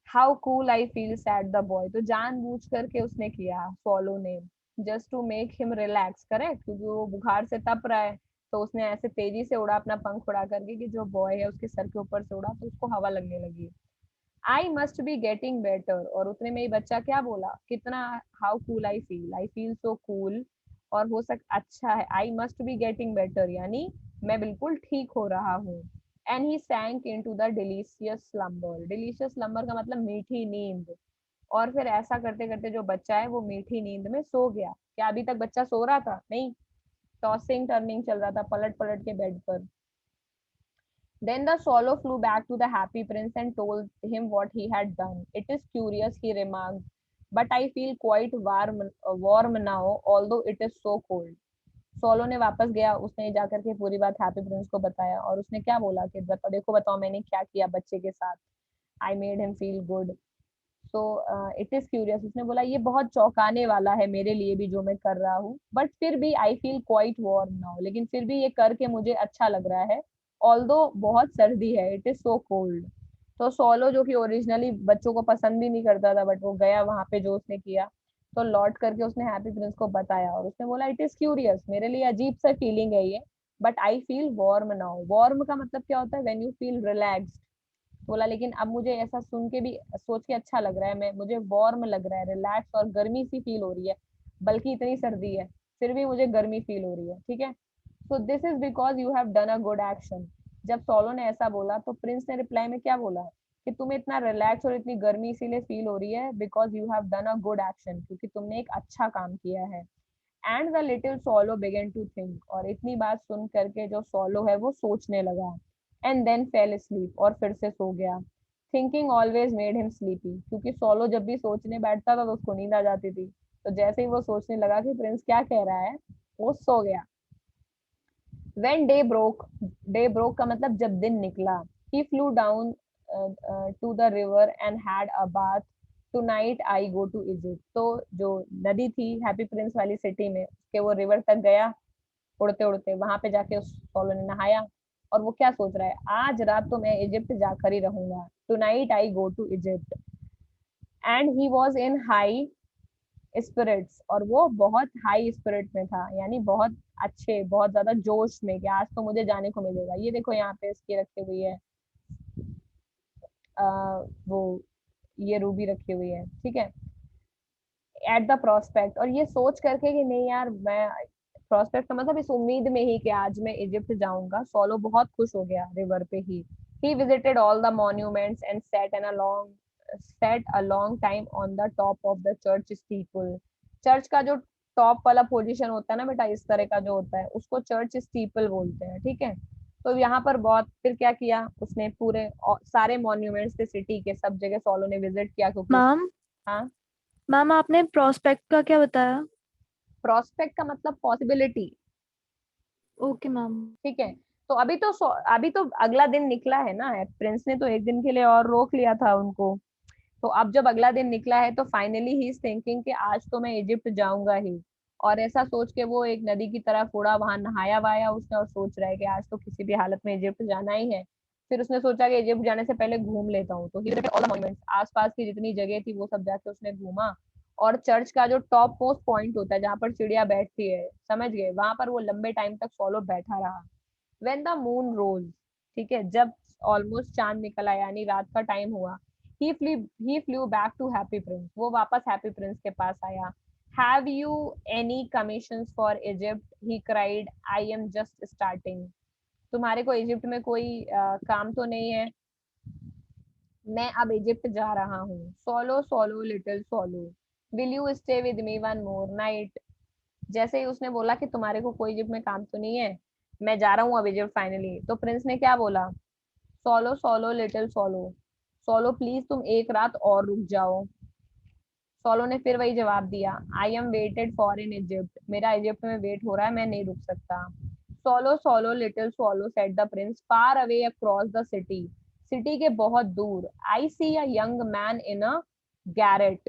How cool I feel said the boy, तो जानबूझ करके उसने किया फॉलो ने, just to make him relax, correct, क्योंकि वो बुखार से तप रहा है। तो उसने ऐसे तेजी से उड़ा अपना पंख उड़ा करके कि जो बॉय है उसके सर के ऊपर से उड़ा तो उसको हवा लगने लगी। I must be getting better, और उतने में ही बच्चा क्या बोला, कितना, how cool I feel so cool, और हो सक अच्छा है, I must be getting better यानी मैं बिल्कुल ठीक हो रहा हूँ। And he sank into the delicious slumber, delicious slumber का मतलब मीठी नींद। और फिर ऐसा करते करते जो बच्चा है वो मीठी नींद में सो गया। क्या अभी तक बच्चा सो रहा था? नहीं, टॉसिंग टर्निंग चल रहा था पलट पलट के बेड पर। Then the swallow flew back to the happy prince and told him what he had done. It is curious, he remarked, but I feel quite warm now, although it is so cold. Solo ने वापस गया, उसने जाकर के पूरी बात happy Prince को बताया, और उसने क्या बोला कि बताओ, देखो बताओ मैंने क्या किया बच्चे के साथ, I made him feel good. So it is curious, उसने बोला ये बहुत चौंकाने वाला है मेरे लिए भी जो मैं कर रहा हूँ, बट फिर भी I feel quite warm now, लेकिन फिर भी ये करके मुझे अच्छा लग रहा है, ऑल्दो बहुत सर्दी है, इट इज सो कोल्ड। तो सोलो जो कि ओरिजिनली बच्चों को पसंद भी नहीं करता था, बट वो गया वहां पे जो उसने किया, तो लौट करके उसने हैप्पी प्रिंस को बताया, और उसने बोला इट इज क्यूरियस, मेरे लिए अजीब सा फीलिंग है ये, but I feel warm now. Warm का मतलब क्या होता है, व्हेन यू फील रिलैक्स्ड। बोला लेकिन अब मुझे ऐसा सुन के भी सोच के अच्छा लग रहा है, मैं मुझे वार्म लग रहा है, रिलैक्स, और गर्मी सी फील हो रही है, बल्कि इतनी सर्दी है फिर भी मुझे गर्मी फील हो रही है, ठीक है। So this is because you have done a good action. जब सोलो ने ऐसा बोला तो प्रिंस ने रिप्लाई में क्या बोला, कि तुम्हें इतना रिलैक्स और इतनी गर्मी इसीलिए फील हो रही है because you have done a good action, क्योंकि तुमने एक अच्छा काम किया है। And the little swallow began to think, और इतनी बात सुन करके जो सोलो है वो सोचने लगा। एंड देन फेल स्लीप, और फिर से सो गया। Thinking always made him sleepy, क्योंकि सोलो जब भी सोचने बैठता था तो उसको नींद आ जाती थी, तो जैसे ही वो सोचने लगा कि प्रिंस क्या कह रहा है, वो सो गया। When day broke का मतलब जब दिन निकला, he flew down to the river and had a bath. Tonight I go to Egypt. तो जो नदी थी हैप्पी प्रिंस वाली सिटी में, उसके वो रिवर तक गया उड़ते उड़ते, वहां पे जाके उस सोलो ने नहाया, और वो क्या सोच रहा है, आज रात तो मैं इजिप्ट जाकर ही रहूंगा, tonight I go to Egypt. And he was in high spirits, और वो बहुत हाई स्पिरिट में था, यानी बहुत अच्छे, बहुत ज्यादा जोश में कि आज तो मुझे जाने को मिलेगा। ये देखो यहाँ पे इसकी रखी हुई है वो ये रूबी रखी हुई है, ठीक है, एट द प्रोस्पेक्ट। और ये सोच करके कि नहीं यार, मैं प्रोस्पेक्ट का मतलब इस उम्मीद में ही कि आज मैं इजिप्ट जाऊंगा, सोलो बहुत खुश हो गया रिवर पे he visited all the monuments and sat a long time on the top of the church steeple। Church का जो टॉप वाला पोजीशन होता है ना बेटा, इस तरह का जो होता है, उसको चर्च स्टीपल बोलते हैं, ठीक है। तो यहाँ पर बहुत, फिर क्या किया उसने, पूरे सारे मॉन्यूमेंट्स थे सिटी के, सब जगह सोलो ने विजिट किया क्योंकि मैम हाँ, मैम आपने प्रोस्पेक्ट का क्या बताया? प्रोस्पेक्ट का मतलब पॉसिबिलिटी, ओके मैम। ठीक है। तो अभी तो अगला दिन निकला है ना, प्रिंस ने तो एक दिन के लिए और रोक लिया था उनको। तो अब जब अगला दिन निकला है तो फाइनली ही इज थिंकिंग कि आज तो मैं इजिप्ट जाऊंगा ही। और ऐसा सोच के वो एक नदी की तरफ उड़ा, वहां नहाया वाया उसने, और सोच रहा है कि आज तो किसी भी हालत में इजिप्ट जाना ही है। फिर उसने सोचा कि इजिप्ट जाने से पहले घूम लेता हूँ, तो ही ऑल मॉन्यूमेंट्स, आसपास की जितनी जगह थी वो सब जाके उसने घूमा। और चर्च का जो टॉप मोस्ट पॉइंट होता है जहाँ पर चिड़िया बैठती है, समझ गए, वहां पर वो लंबे टाइम तक फॉलो बैठा रहा। व्हेन द मून रोज, ठीक है, जब ऑलमोस्ट चांद निकल आया यानी रात का टाइम हुआ, he flew back to happy prince, वो वापस हैप्पी प्रिंस के पास आया। have you any commissions for Egypt, he cried, I am just starting। तुम्हारे को इजिप्ट में कोई काम तो नहीं है, मैं अब इजिप्ट जा रहा हूँ। Solo swallow little solo, will you stay with me one more night. जैसे ही उसने बोला कि तुम्हारे को कोई इजिप्ट में काम तो नहीं है, मैं जा रहा हूँ अब इजिप्ट फाइनली, तो प्रिंस ने क्या बोला, solo swallow little solo, solo please तुम एक रात और रुक जाओ। सोलो ने फिर वही जवाब दिया, I am waited for in Egypt, मेरा इजिप्ट में वेट हो रहा है, मैं नहीं रुक सकता। Swallow swallow little swallow said the prince, far away across the city, city के बहुत दूर, I see a young man in a garret,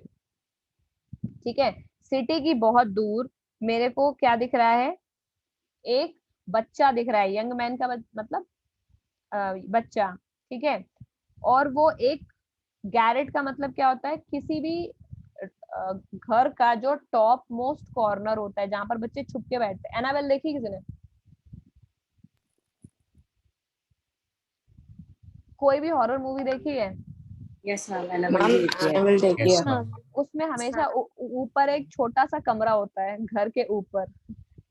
ठीक है, सिटी की बहुत दूर मेरे को क्या दिख रहा है, एक बच्चा दिख रहा है, यंग मैन का मतलब बच्चा, ठीक है। और वो एक, गैरेट का मतलब क्या होता है, किसी भी घर का जो टॉप मोस्ट कॉर्नर होता है जहां पर बच्चे छुप के बैठते हैं। एनाबेल देखी किसी ने, कोई भी हॉरर मूवी देखी है? यस मैम, मैम एनाबेल देखी है। एनाबेल देखी यस है। मैम। उसमें हमेशा ऊपर एक छोटा सा कमरा होता है घर के ऊपर,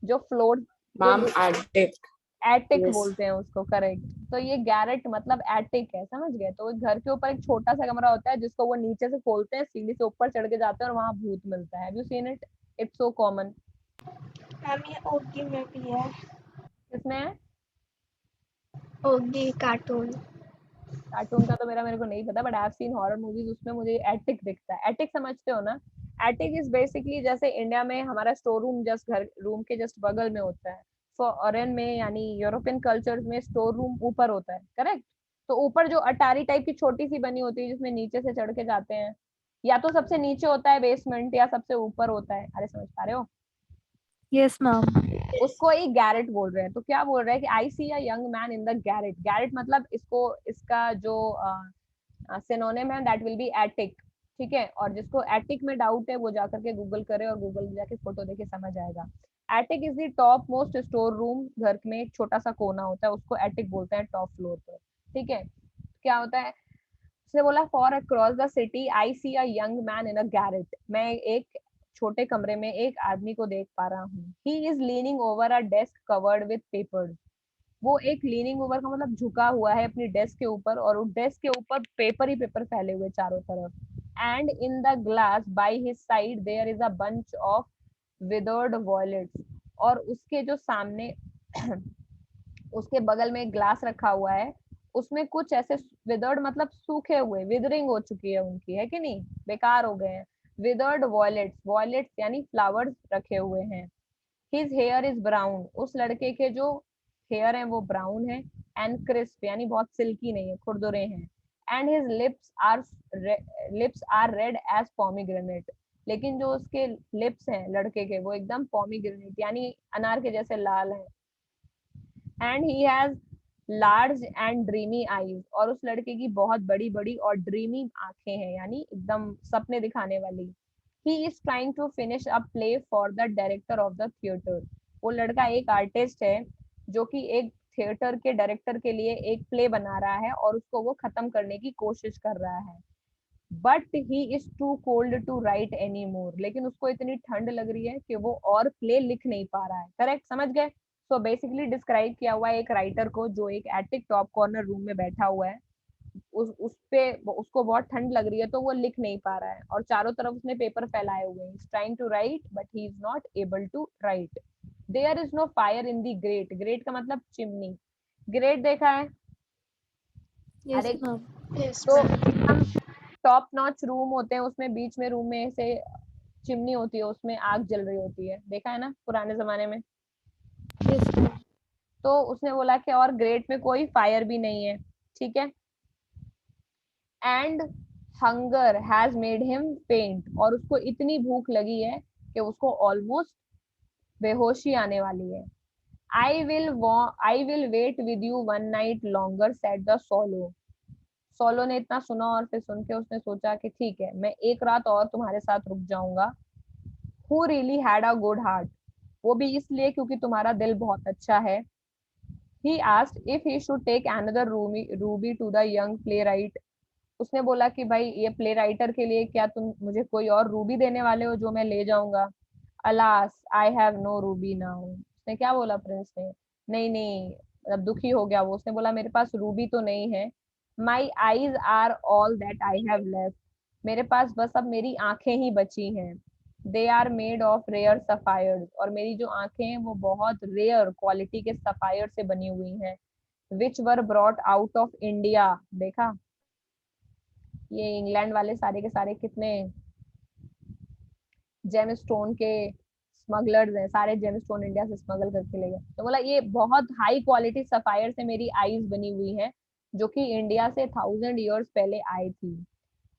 जो फ्लोर, जो मैम एटिक। एटिक यस बोलते हैं उसको, करेक्ट। तो ये गैरेट मतलब एटिक है, समझ गए। तो घर के ऊपर एक छोटा सा कमरा होता है जिसको वो नीचे से खोलते हैं, सीढ़ी से ऊपर चढ़ के जाते हैं और वहां भूत मिलता है। Have you seen it? It's so common. Ma'am ये ओगी में भी है, किसमें है? ओगी कार्टून। कार्टून का तो मेरे को नहीं पता, but I have seen horror movies, उसमें मुझे एटिक दिखता है। एटिक समझते हो ना? एटिक इज बेसिकली जैसे इंडिया में हमारा स्टोर रूम जस्ट घर रूम के जस्ट बगल में होता है, फॉरेन में यानी यूरोपियन कल्चर्स में स्टोर रूम ऊपर होता है, करेक्ट। तो ऊपर जो अटारी टाइप की छोटी सी बनी होती है जिसमें नीचे से चढ़ के जाते हैं, या तो सबसे नीचे होता है बेसमेंट, या सबसे ऊपर होता है, अरे समझ पा रहे हो, यस मैम। उसको ही गैरेट बोल रहे हैं। तो क्या बोल रहे हैं कि I see a young man in the garret, garret मतलब इसको, इसका जो सिनोनिम है दैट विल बी एटिक, ठीक है। और जिसको एटिक में डाउट है वो जाकर के गूगल करे, और गूगल में जाके फोटो देखे समझ आएगा। Attic is the top most store room, घर में एक छोटा सा कोना होता है, उसको एटिक बोलते हैं, टॉप फ्लोर पर, ठीक है। क्या होता है, उसने बोला, far across the city I see a young man in a garret, मैं एक छोटे कमरे में एक आदमी को देख पा रहा हूँ। He is leaning over a desk covered with papers, वो एक लीनिंग ओवर का मतलब झुका हुआ है अपनी डेस्क के ऊपर, और उस डेस्क के ऊपर पेपर ही पेपर फैले हुए चारों तरफ। And in the glass by his side there is a bunch of withered violets, और उसके जो सामने उसके बगल में एक ग्लास रखा हुआ है, उसमें कुछ ऐसे विदर्ड मतलब सूखे हुए, विदरिंग हो चुकी है उनकी, है कि नहीं, बेकार हो गए हैं। विदर्ड वॉयलेट्स, वॉयलेट्स यानी फ्लावर्स रखे हुए हैं। हिज हेयर इज ब्राउन, उस लड़के के जो हेयर है वो ब्राउन है। एंड क्रिस्प यानी बहुत सिल्की नहीं है, खुरदुरे हैं। And his lips are red as pomegranate, लेकिन जो उसके लिप्स हैं लड़के के, वो एकदम पॉमीग्रेनेट यानी अनार के जैसे लाल हैं। And he has large and dreamy eyes, और उस लड़के की बहुत बड़ी बड़ी और ड्रीमी आंखें हैं, यानी एकदम सपने दिखाने वाली। He is trying to finish a play for the director of the theatre. वो लड़का एक आर्टिस्ट है जो कि एक थिएटर के डायरेक्टर के लिए एक प्ले बना रहा है और उसको वो खत्म करने की कोशिश कर रहा है। But he is too cold to write any more, लेकिन उसको इतनी ठंड लग रही है कि वो और प्ले लिख नहीं पा रहा है। करेक्ट, समझ गए? सो बेसिकली डिस्क्राइब किया हुआ है एक राइटर को जो एक एटिक टॉप कॉर्नर रूम में बैठा हुआ है, उस पे उसको बहुत ठंड लग रही है तो वो लिख नहीं पा रहा है और चारों तरफ उसने पेपर फैलाए हुए हैं। Trying to write but he is not able to write. There is no fire in the grate. Grate का मतलब चिमनी। ग्रेट देखा है? यस अरे मैम। Yes, तो ma'am. हम टॉप नॉच रूम होते हैं, उसमें बीच में रूम में से चिमनी होती है, उसमें आग जल रही होती है, देखा है ना पुराने जमाने में। Yes ma'am. तो उसने बोला कि और ग्रेट में कोई फायर भी नहीं है, ठीक है। And hunger has made him फेंट, और उसको इतनी भूख लगी है कि उसको ऑलमोस्ट बेहोशी आने वाली है। I will wait with you one night longer said the swallow. Swallow ने इतना सुना और फिर सुन के उसने सोचा कि ठीक है, मैं एक रात और तुम्हारे साथ रुक जाऊंगा। Who really had a good heart, वो भी इसलिए क्योंकि तुम्हारा दिल बहुत अच्छा है। He asked if he should take another ruby to the young playwright. उसने बोला कि भाई ये प्ले राइटर के लिए क्या तुम मुझे कोई और रूबी देने वाले हो जो मैं ले जाऊंगा। Alas I have no ruby now. उसने क्या बोला प्रिंस ने? नहीं नहीं, मतलब दुखी हो गया वो। उसने बोला मेरे पास रूबी तो नहीं है। My eyes are all that I have left, मेरे पास बस अब मेरी आंखें ही बची हैं। They are made of rare sapphires, और मेरी जो आंखें हैं वो बहुत रेयर क्वालिटी के सफायर से बनी हुई हैं। Which were brought out of India. देखा, ये इंग्लैंड वाले सारे के सारे कितने जेम स्टोन के स्मगलर्स हैं, सारे जेम स्टोन इंडिया से स्मगल करके ले गए। तो बोला ये बहुत हाई क्वालिटी सफायर से मेरी आईज बनी हुई है जो कि इंडिया से 1000 years पहले आई थी।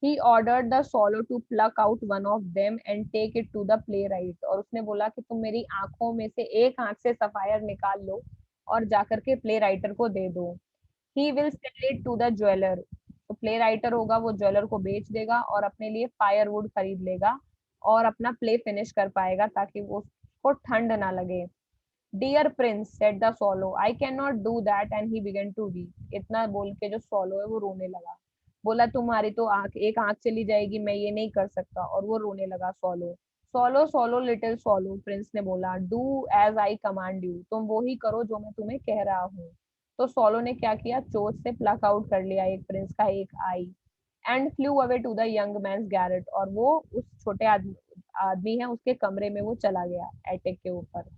He ordered the swallow to pluck out one of them and take it to the playwright. और उसने बोला कि तुम मेरी आंखों में से एक आंख से सफायर निकाल लो और जाकर के प्ले राइटर को दे दो। He will sell it to the jeweller. तो प्ले राइटर होगा वो ज्वेलर को बेच देगा और अपने लिए फायरवुड खरीद लेगा और अपना प्ले फिनिश कर पाएगा ताकि वो उसको ठंड ना लगे। Dear prince said the swallow I can not do that and he began to weep. इतना बोल के जो सोलो है वो रोने लगा। बोला तुम्हारी तो आंख, एक आंख चली जाएगी, मैं ये नहीं कर सकता, और वो रोने लगा swallow. Swallow swallow little swallow, prince ने बोला do as I command you, तुम वो ही करो जो मैं तुम्हें कह रहा हूँ। तो सोलो ने क्या किया, चोट से प्लक आउट कर लिया एक प्रिंस का एक eye and flew away to the young man's garret, और वो उस छोटे आदमी है उसके कमरे में वो चला गया एटेक के ऊपर।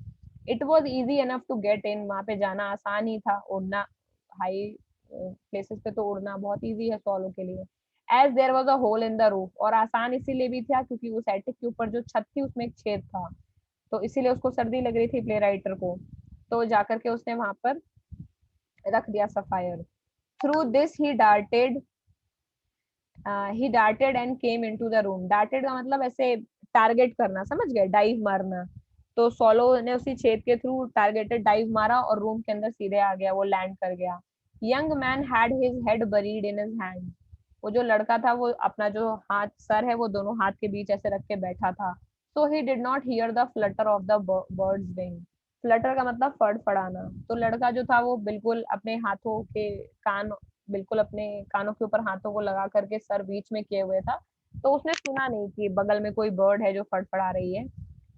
It was easy enough to get in, वहां पे जाना आसान ही था, उड़ना हाई प्लेसेस पे तो उड़ना बहुत इजी है सोलो के लिए। As there was a hole in the roof, और आसान इसीलिए भी था क्योंकि उस एटेक के ऊपर जो छत थी उसमें एक छेद था, तो इसीलिए उसको सर्दी लग रही थी प्ले राइटर को। तो जाकर के उसने वहां पर रख दिया sapphire. Through this he darted and came into the room. Darted का मतलब ऐसे टारगेट करना, समझ गए, डाइव मारना। तो सोलो ने उसी छेद के थ्रू टारगेटेड डाइव मारा और रूम के अंदर सीधे आ गया, वो लैंड कर गया। Young man had his head buried in his hand. वो जो लड़का था वो अपना जो हाथ सर है वो दोनों हाथ के बीच ऐसे रख के बैठा था। So he did not hear the flutter of the bird's wing. Flutter का मतलब फड़फड़ाना। तो लड़का जो था वो बिल्कुल अपने हाथों के कान, बिल्कुल अपने कानों के ऊपर हाथों को लगा करके सर बीच में किए हुए था, तो उसने सुना नहीं कि बगल में कोई बर्ड है जो फड़फड़ा रही है।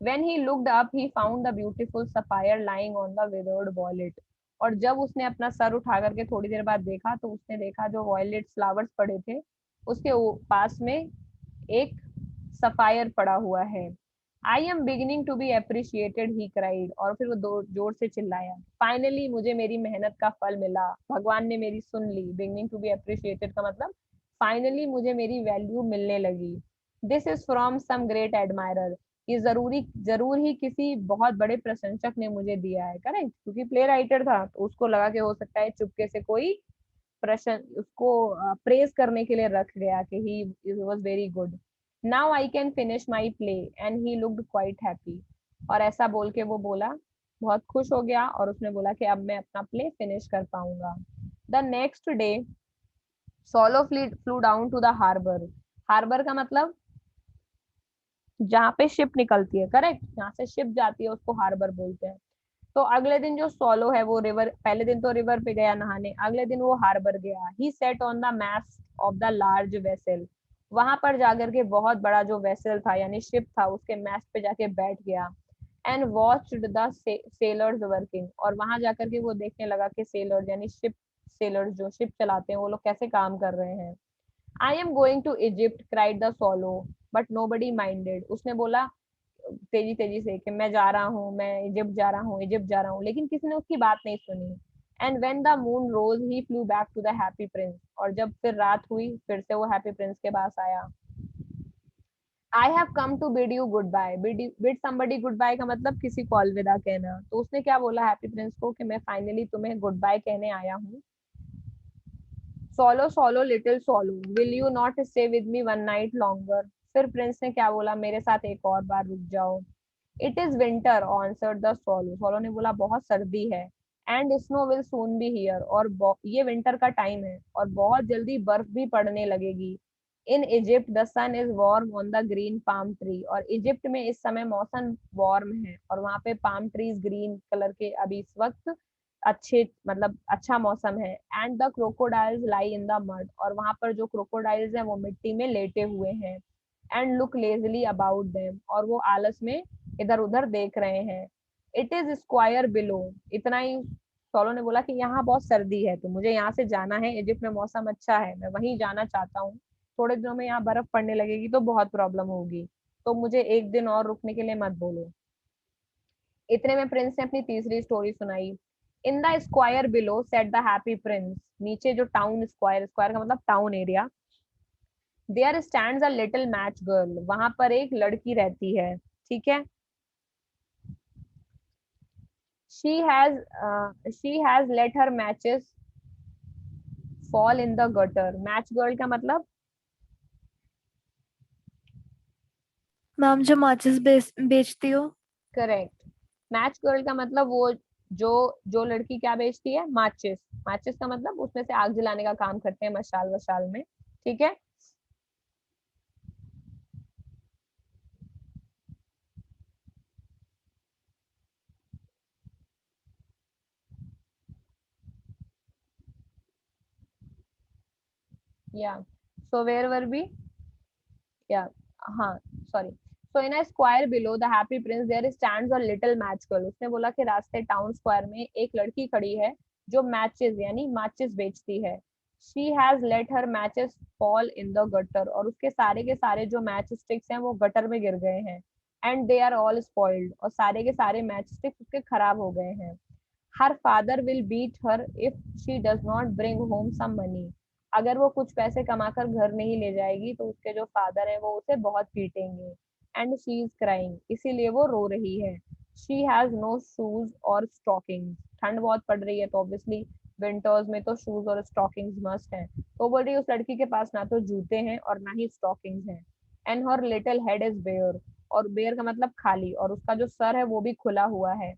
When he looked up, he found the beautiful sapphire lying on the withered violet. और जब उसने अपना सर उठा करके थोड़ी देर बाद देखा तो उसने देखा जो वॉयलेट फ्लावर्स पड़े थे उसके पास में एक सफायर पड़ा हुआ है। I am beginning to be appreciated, he cried, और फिर वो जोर से चिल्लाया, फाइनली मुझे मेरी मेहनत का फल मिला, भगवान ने मेरी सुन ली। बिगिनिंग टू बी अप्रिशिएटेड का मतलब फाइनली मुझे मेरी वैल्यू मिलने लगी। This is from some great admirer, ये जरूर ही किसी बहुत बड़े प्रशंसक ने मुझे दिया है। करेक्ट, क्योंकि प्ले राइटर था तो उसको लगा कि हो सकता है चुपके से कोई प्रश्न उसको प्रेज करने के लिए रख गया कि he was very good. Now I can finish my play and he looked quite happy. और ऐसा बोल के वो बोला बहुत खुश हो गया और उसने बोला कि अब मैं अपना प्ले फिनिश कर पाऊंगा। The next day swallow flew down to the harbour. Harbour का मतलब जहाँ पे शिप निकलती है, करेक्ट, जहाँ से शिप जाती है उसको हार्बर बोलते हैं। तो अगले दिन जो सोलो है वो रिवर, पहले दिन तो रिवर पे गया नहाने, अगले दिन वो हार्बर गया। He set on the mast of the large vessel. वहां पर जाकर के बहुत बड़ा जो वेसल था यानी शिप था उसके मैस्ट पे जाके बैठ गया। And watched the sellers working. और वहां जाकर के वो देखने लगा कि सेलर्स यानी शिप, सेलर्स जो शिप चलाते हैं वो लोग कैसे काम कर रहे हैं। I am going to Egypt cried the swallow but nobody minded. उसने बोला तेजी तेजी से कि मैं जा रहा हूँ, मैं इजिप्ट जा रहा हूँ, इजिप्ट जा रहा हूँ, लेकिन किसी ने उसकी बात नहीं सुनी। And when the moon rose he flew back to the happy prince. और जब फिर रात हुई फिर से वो हैप्पी प्रिंस के पास आया। I have come to bid you goodbye. Bid somebody goodbye का मतलब किसी को अलविदा कहना। तो उसने क्या बोला हैप्पी प्रिंस को कि मैं फाइनली तुम्हें गुड बाय कहने आया हूँ। Solo swallow little solo will you not stay with me one night longer. फिर प्रिंस ने क्या बोला, मेरे साथ एक और बार रुक जाओ। It is winter answered the swallow. Swallow ने बोला बहुत सर्दी है। And snow will soon be here. और ये विंटर का टाइम है और बहुत जल्दी बर्फ भी पड़ने लगेगी। In Egypt the sun is warm on the green palm tree. और इजिप्ट में इस समय मौसम वार्म है और वहां पे पाम ट्रीज ग्रीन कलर के अभी इस वक्त अच्छे, मतलब अच्छा मौसम है। And the crocodiles lie in the mud. और वहां पर जो क्रोकोडाइल्स हैं वो मिट्टी में लेटे हुए हैं। And look Leslie about them. और वो आलस में इधर उधर देख रहे हैं। It is square below. इतना ही सोलो ने बोला कि यहाँ बहुत सर्दी है तो मुझे यहाँ से जाना है, इजिप्ट में मौसम अच्छा है, मैं वहीं जाना चाहता हूँ। थोड़े दिनों में यहाँ बर्फ पड़ने लगेगी तो बहुत प्रॉब्लम होगी, तो मुझे एक दिन और रुकने के लिए मत बोलो। इतने में प्रिंस ने अपनी तीसरी स्टोरी सुनाई। In the square below sat the happy prince. नीचे जो टाउन, स्क्वायर, स्क्वायर का मतलब town area, there stands a little match girl. वहां पर एक लड़की रहती है, ठीक है। She has let her matches fall in the gutter. Match girl का मतलब मैम जो माचिस बेचती हो। करेक्ट। मैच गर्ल का मतलब वो जो जो लड़की क्या बेचती है, माचिस। माचिस का मतलब उसमें से आग जलाने का काम करते हैं मशाल वशाल में, ठीक है। या सो वेयर वर बी, या हाँ, sorry. So in a square below the happy prince there stands a little match girl. उसने बोला कि रास्ते टाउन स्क्वायर में एक लड़की खड़ी है जो मैचेस यानी माचिस बेचती है। She has let her matches fall in the gutter. और उसके सारे के सारे जो मैच स्टिक्स हैं वो गटर में गिर गए हैं। And they are all spoiled. और सारे के सारे मैच स्टिक्स उसके खराब हो गए हैं। Her father will beat her if she does not bring home some money. अगर वो कुछ पैसे कमाकर घर नहीं ले जाएगी तो उसके जो फादर है वो उसे बहुत पीटेंगे। एंड शी इज क्राइंग, इसीलिए वो रो रही है। शी हैज नो शूज और स्टॉकिंग। ठंड बहुत पड़ रही है तो ऑब्वियसली विंटर्स में तो शूज और स्टॉकिंग्स मस्ट हैं। तो बोल रही है उस लड़की के पास ना तो जूते हैं और ना ही स्टॉकिंग्स हैं। And her little head is bare. और बेयर का मतलब खाली, और उसका जो सर है वो भी खुला हुआ है।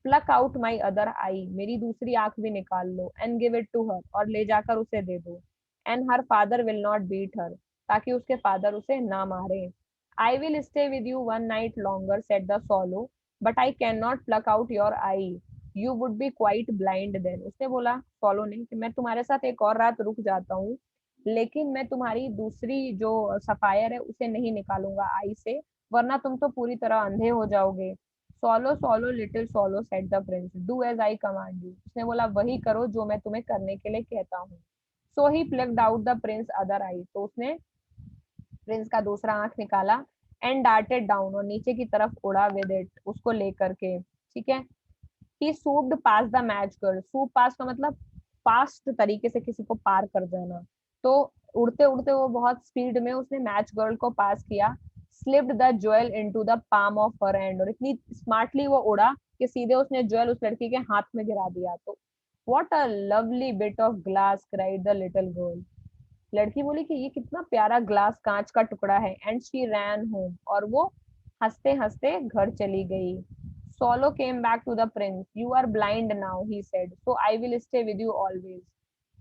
Pluck out my other eye. मेरी दूसरी आंख भी निकाल लो। And give it to her. और ले जाकर उसे दे दो। And her father will not beat her. ताकि उसके फादर उसे ना मारे। I will stay with you one night longer said the swallow but I can not pluck out your eye. You would be quite blind then. उसने बोला solo ने कि मैं तुम्हारे साथ एक और रात रुक जाता हूँ, लेकिन मैं तुम्हारी दूसरी जो सफायर है उसे नहीं निकालूंगा आई से, वरना तुम तो पूरी तरह अंधे हो जाओगे। Swallow swallow little swallow said the prince do as I command you. उसने बोला वही करो जो मैं तुम्हें करने के लिए कहता हूँ। So he plucked out the prince other eye. तो उसने प्रिंस का दूसरा आंख निकाला। And darted down. और नीचे की तरफ उड़ा विद इट, उसको लेकर के, ठीक है। ही सूप्ड पास द मैच गर्ल। सूप पास का मतलब फास्ट तरीके से किसी को पार कर जाना। तो उड़ते उड़ते वो बहुत स्पीड में उसने मैच गर्ल को पास किया। Slipped the jewel into the palm of her hand. और इतनी स्मार्टली वो उड़ा कि सीधे उसने ज्वेल उस लड़की के हाथ में गिरा दिया। तो what a lovely bit of glass cried the little girl. लड़की बोली कि ये कितना प्यारा ग्लास, कांच का टुकड़ा है। And she rain home. और वो हंसते हंसते घर चली गई। Swallow came back to the prince. You are blind now, he said, so I will stay with you always.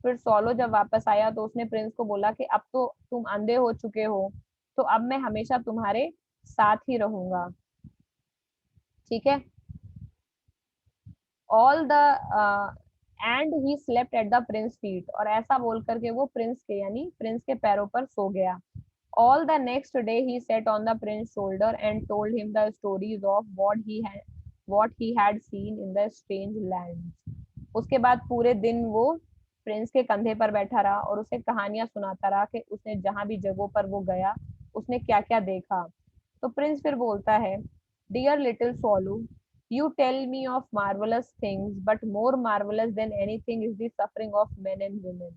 फिर सोलो जब वापस आया तो उसने प्रिंस को बोला कि अब तो तुम अंधे हो चुके हो, तो अब मैं हमेशा तुम्हारे साथ ही रहूंगा। ठीक है। All the and he slept at the Prince feet, और ऐसा बोल करके वो प्रिंस के यानी प्रिंस के पैरों पर सो गया। All the next day he set on the Prince shoulder and told him the stories of what he had seen in the strange lands. उसके बाद पूरे दिन वो प्रिंस के कंधे पर बैठा रहा और उसे कहानियां सुनाता रहा कि उसने जहां भी जगहों पर वो गया उसने क्या क्या देखा। तो प्रिंस फिर बोलता है, dear little swallow, you tell me of marvelous things, but more marvelous than anything is the suffering of men and women.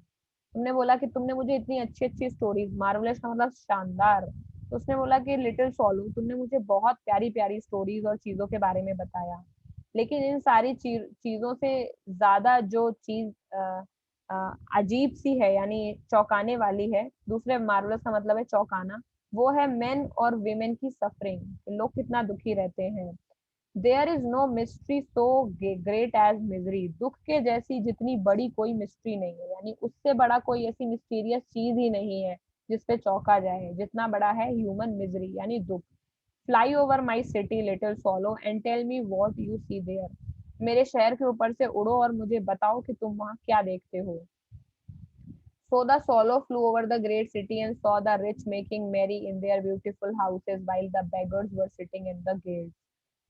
तुमने बोला कि तुमने मुझे इतनी अच्छी अच्छी स्टोरीज, मार्वलस का मतलब शानदार, तो उसने बोला कि लिटिल सोलू, तुमने मुझे बहुत प्यारी प्यारी स्टोरीज और चीजों के बारे में बताया, लेकिन इन सारी चीजों से ज्यादा जो चीज अजीब सी है यानी चौंकाने वाली है, दूसरे मार्वलस का मतलब है चौंकाना, वो है मेन और विमेन की सफरिंग, लोग कितना दुखी रहते हैं। There is no mystery so great as misery, दुख के जैसी जितनी बड़ी कोई मिस्ट्री नहीं है, यानी उससे बड़ा कोई ऐसी मिस्टीरियस चीज ही नहीं है जिसपे चौंका जाए जितना बड़ा है ह्यूमन मिजरी यानी दुख। Fly over my city little swallow and tell me what you see there, मेरे शहर के ऊपर से उड़ो और मुझे बताओ कि तुम वहां क्या देखते हो। So the swallow flew over the great city and saw the rich making merry in their beautiful houses while the beggars were sitting in the gates.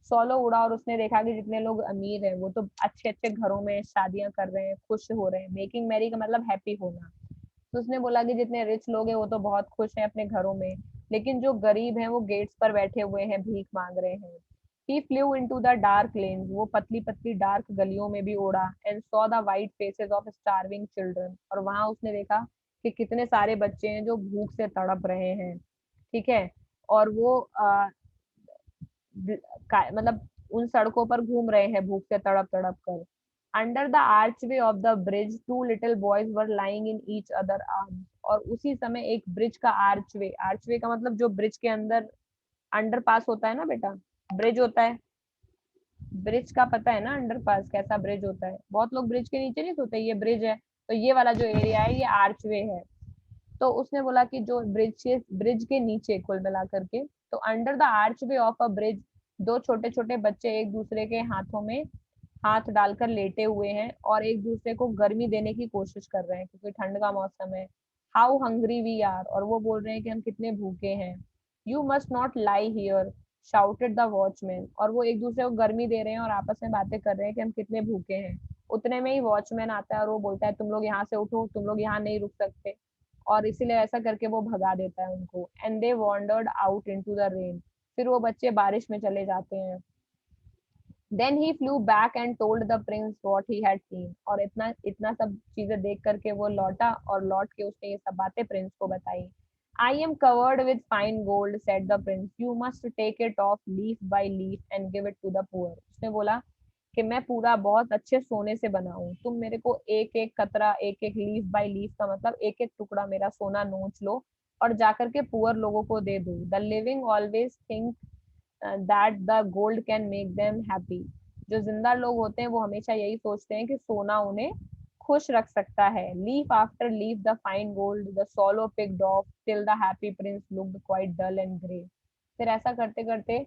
Solo उड़ा और उसने देखा कि जितने लोग अमीर हैं वो तो अच्छे अच्छे घरों में शादियां कर रहे हैं, खुश हो रहे हैं, मेकिंग मैरी का मतलब हैप्पी होना। तो उसने बोला कि जितने रिच लोग हैं वो तो बहुत खुश हैं अपने घरों में, लेकिन जो गरीब हैं वो गेट्स पर बैठे हुए हैं, भीख मांग रहे हैं। He flew into the dark lanes, वो पतली पतली डार्क गलियों में भी उड़ा, and saw the white faces of starving children, और वहां उसने देखा कि कितने सारे बच्चे हैं जो भूख से तड़प रहे हैं। ठीक है। और वो मतलब उन सड़कों पर घूम रहे हैं भूख से तड़प तड़प कर। Under the archway of the bridge two little boys were lying in each other arms, और उसी समय एक ब्रिज का आर्चवे, आर्चवे का मतलब जो ब्रिज के अंदर अंडर पास होता है ना बेटा, ब्रिज होता है, ब्रिज का पता है ना अंडर पास कैसा ब्रिज होता है, बहुत लोग ब्रिज के नीचे नहीं सोते, ये ब्रिज है, तो ये वाला जो एरिया है ये आर्चवे है। तो उसने बोला कि जो ब्रिज के नीचे कुल मिला करके, तो under the archway of a bridge दो छोटे छोटे बच्चे एक दूसरे के हाथों में हाथ डालकर लेटे हुए हैं और एक दूसरे को गर्मी देने की कोशिश कर रहे हैं क्योंकि ठंड का मौसम है। हाउ हंग्री वी आर, और वो बोल रहे हैं कि हम कितने भूखे हैं। You must not lie here shouted the watchman, और वो एक दूसरे को गर्मी दे रहे हैं और आपस में बातें कर रहे हैं कि हम कितने भूखे हैं। उतने में ही वॉचमैन आता है और वो बोलता है तुम लोग यहाँ से उठो, तुम लोग यहाँ नहीं रुक सकते, और इसीलिए ऐसा करके वो भगा देता है उनको। And they wandered out into the rain, फिर वो बच्चे बारिश में चले जाते हैं। Then he flew back and told the prince what he had seen, और इतना इतना सब चीजें देख करके वो लौटा और लौट के उसने ये सब बातें प्रिंस को बताई। I am covered with fine gold said the prince, you must take it off leaf by leaf and give it to the poor. उसने बोला कि मैं पूरा बहुत अच्छे सोने से बना हूँ, तुम मेरे को एक एक कतरा, एक एक लीफ बाय लीफ का मतलब एक एक टुकड़ा मेरा सोना नोच लो और जाकर के पुअर लोगों को दे दो। The living always think that the gold can make them happy, जो जिंदा लोग होते हैं वो हमेशा यही सोचते हैं कि सोना उन्हें खुश रख सकता है। Leaf after leaf the fine gold the swallow picked off till the happy prince looked quite dull and grey. फिर ऐसा करते करते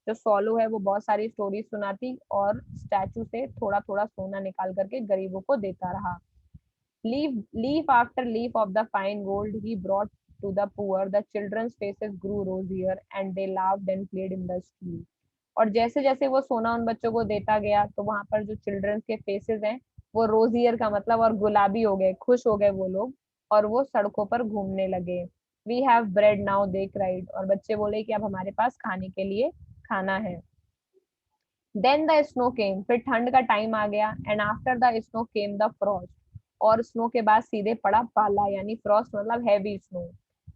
जो सोलो है वो बहुत सारी स्टोरी सुनाती और स्टैचू से थोड़ा थोड़ा सोना निकाल करके गरीबों को देता रहा। Leaf after leaf of the fine gold he brought to the poor. The children's faces grew rosier and they laughed and played in the street. और जैसे जैसे वो सोना उन बच्चों को देता गया तो वहां पर जो चिल्ड्रंस के फेसेस हैं वो रोजियर का मतलब और गुलाबी हो गए, खुश हो गए वो लोग, और वो सड़कों पर घूमने लगे। We have bread now they cried, और बच्चे बोले कि अब हमारे पास खाने के लिए खाना है। देन द स्नो केम, फिर ठंड का टाइम आ गया। And after the snow came the frost, और स्नो के बाद सीधे पड़ा पाला यानी फ्रॉस्ट मतलब heavy snow.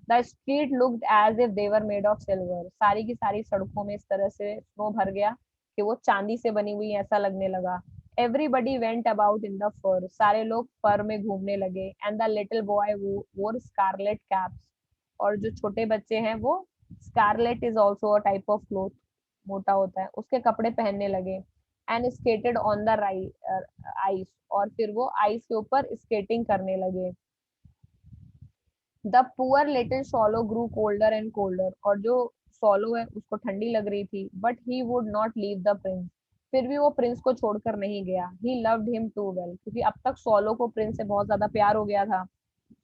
The street looked as if they were made of silver, सारी की सारी सड़कों में इस तरह से स्नो भर गया कि वो चांदी से बनी हुई ऐसा लगने लगा। Everybody went about in the fur, सारे लोग फर में घूमने लगे। And the little boy wore scarlet caps, और जो छोटे बच्चे हैं वो, scarlet is also a type of cloth, मोटा होता है, उसके कपड़े पहनने लगे and skated on the ice, और फिर वो आइस के ऊपर स्केटिंग करने लगे। The poor little swallow grew colder and colder, और जो स्वॉलो है उसको ठंडी लग रही थी, but he would not leave the prince, फिर भी वो प्रिंस को छोड़कर नहीं गया। He loved him too well, क्योंकि अब तक स्वॉलो को प्रिंस से बहुत ज्यादा प्यार हो गया था,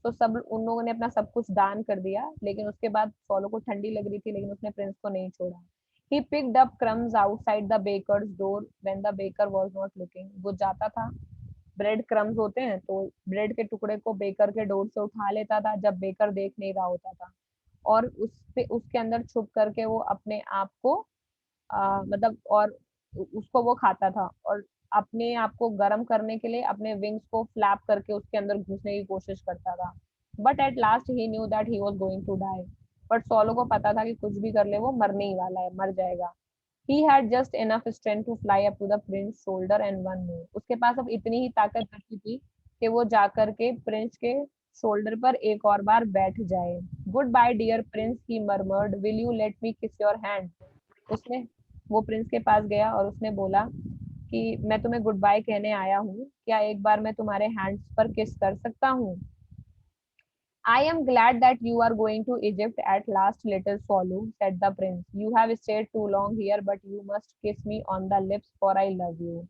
तो सब उन लोगों ने अपना सब कुछ दान कर दिया, लेकिन उसके बाद स्वॉलो को ठंडी लग रही थी, लेकिन उसने प्रिंस को नहीं छोड़ा। He picked up crumbs outside the baker's door when the baker was not looking, वो जाता था, ब्रेड क्रम्स होते हैं तो ब्रेड के टुकड़े को बेकर के डोर से उठा लेता था जब बेकर देख नहीं रहा होता था, और उस पे उसके अंदर छुप करके वो अपने आप को मतलब और उसको वो खाता था, और अपने आप को गर्म करने के लिए अपने विंग्स को फ्लैप करके उसके अंदर घुसने की कोशिश करता था। But at last he knew that he was going to die, but swallow को पता था कि कुछ भी कर ले वो मरने ही वाला है, मर जाएगा। He had just enough strength to fly up to the prince's shoulder and one more. उसके पास अब इतनी ही ताकत बची थी कि वो जाकर के प्रिंस के शोल्डर पर एक और बार बैठ जाए। Goodbye dear prince, he murmured, will you let me kiss your hand. उसने वो प्रिंस के पास गया और उसने बोला कि मैं तुम्हें गुड बाय कहने आया हूँ, क्या एक बार मैं तुम्हारे हैंड्स पर किस कर सकता हूँ। I am glad that you are going to Egypt at last, little swallow, said the prince. You have stayed too long here, but you must kiss me on the lips, for I love you.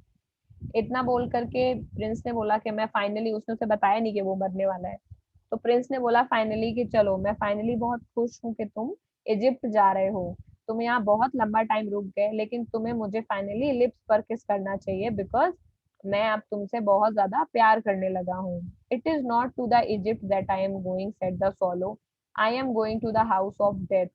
इतना बोल करके Prince ने बोला कि मैं finally, उसने उसे बताया नहीं कि वो मरने वाला है, तो प्रिंस ने बोला फाइनली कि चलो, मैं फाइनली बहुत खुश हूँ कि तुम इजिप्ट जा रहे हो, तुम यहाँ बहुत लंबा टाइम रुक गए, लेकिन तुम्हें मुझे फाइनली लिप्स पर किस करना चाहिए, बिकॉज मैं अब तुमसे बहुत ज्यादा प्यार करने लगा हूँ। It is not to the Egypt that I am going, said the swallow, I am going to the house of death,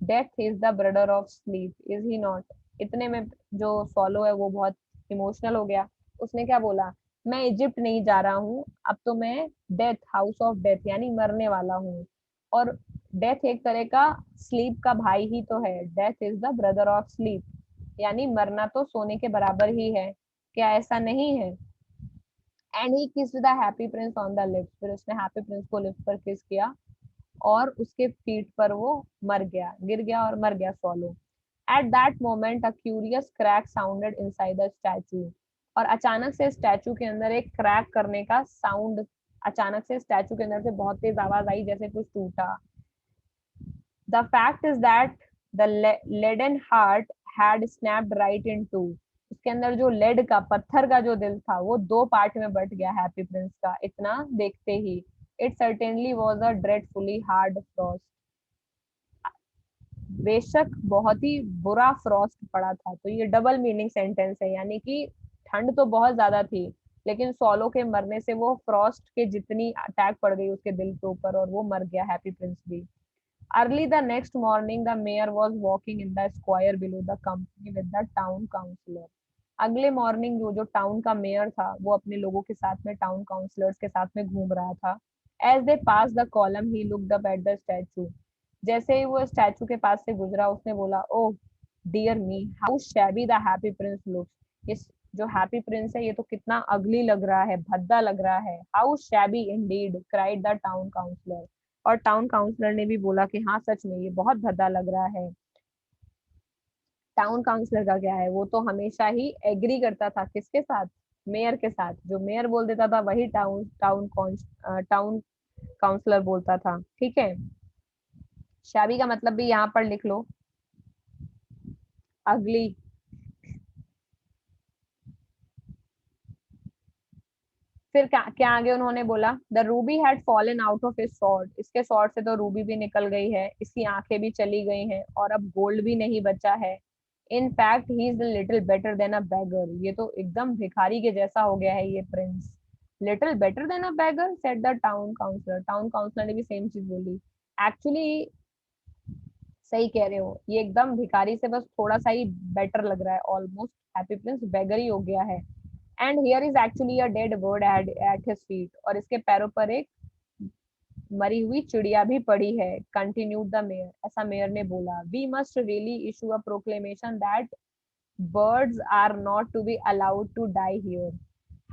death is the brother of sleep, is he not. इतने में जो सोलो है वो बहुत emotional हो गया, उसने क्या बोला, मैं इजिप्ट नहीं जा रहा हूँ, अब तो मैं डेथ, हाउस ऑफ डेथ यानी मरने वाला हूँ, और डेथ एक तरह का स्लीप का भाई ही तो है, death is the brother of sleep, यानी मरना तो सोने के बराबर ही है, क्या ऐसा नहीं है। And he kissed the happy Prince on the lips, फिर उसने हैप्पी प्रिंस को लिप्स पर किस किया, और उसके फीट पर वो मर गया, गिर गया और मर गया solo. At that moment a curious crack sounded inside the statue, और अचानक से स्टैचू के अंदर एक क्रैक करने का साउंड, अचानक से स्टैचू के अंदर से बहुत तेज आवाज आई जैसे कुछ टूटा। The fact is that the leaden heart had snapped right in two, उसके अंदर जो लेड का, पत्थर का जो दिल था वो दो पार्ट में बट गया हैप्पी प्रिंस का, इतना देखते ही। It certainly was a dreadfully hard frost, बेशक बहुत ही बुरा फ्रॉस्ट पड़ा था। तो ये डबल मीनिंग सेंटेंस है, यानी कि ठंड तो बहुत ज्यादा थी, लेकिन सोलो के मरने से वो फ्रॉस्ट के जितनी अटैक पड़ गई उसके दिल के ऊपर, और वो मर गया हैप्पी प्रिंस भी। Early the next morning the mayor was walking in the square below the company with the town councillor, अगले मॉर्निंग जो टाउन का मेयर था वो अपने लोगों के साथ में, टाउन काउंसलर्स के साथ में घूम रहा था। As they pass the column he looked up at the statue, जैसे ही वो स्टैचू के पास से गुजरा उसने बोला, oh dear me, how shabby the happy prince looks, इस जो हैप्पी प्रिंस है ये तो कितना अगली लग रहा है, भद्दा लग रहा है। How shabby indeed, cried the town councillor, और टाउन काउंसलर ने भी बोला कि हाँ सच में ये बहुत भद्दा लग रहा है। टाउन काउंसलर का क्या है, वो तो हमेशा ही एग्री करता था किसके साथ, मेयर के साथ, जो मेयर बोल देता था वही टाउन टाउन टाउन काउंसलर बोलता था, ठीक है। शाबी का मतलब भी यहाँ पर लिख लो, अगली। फिर क्या क्या आगे उन्होंने बोला, the Ruby had fallen out of his sword, इसके स्वॉर्ड से तो रूबी भी निकल गई है, इसकी आंखें भी चली गई हैं, और अब गोल्ड भी नहीं बचा है। In fact he is little better than a bagger, ये तो एकदम भिखारी के जैसा हो गया है ये prince. Little better than a beggar, said the town councillor, town councillor ने भी सेम चीज बोली। एक्चुअली सही कह रहे हो, ये एकदम भिखारी से बस थोड़ा सा ही बेटर लग रहा है, ऑलमोस्ट हैप्पी प्रिंस बेगर ही हो गया है। And here is actually a dead bird at his feet, और इसके पैरों पर एक मरी हुई चिड़िया भी पड़ी है। कंटिन्यूड द मेयर, ऐसा मेयर ने बोला, we must really issue a proclamation that birds are not to be allowed to die here,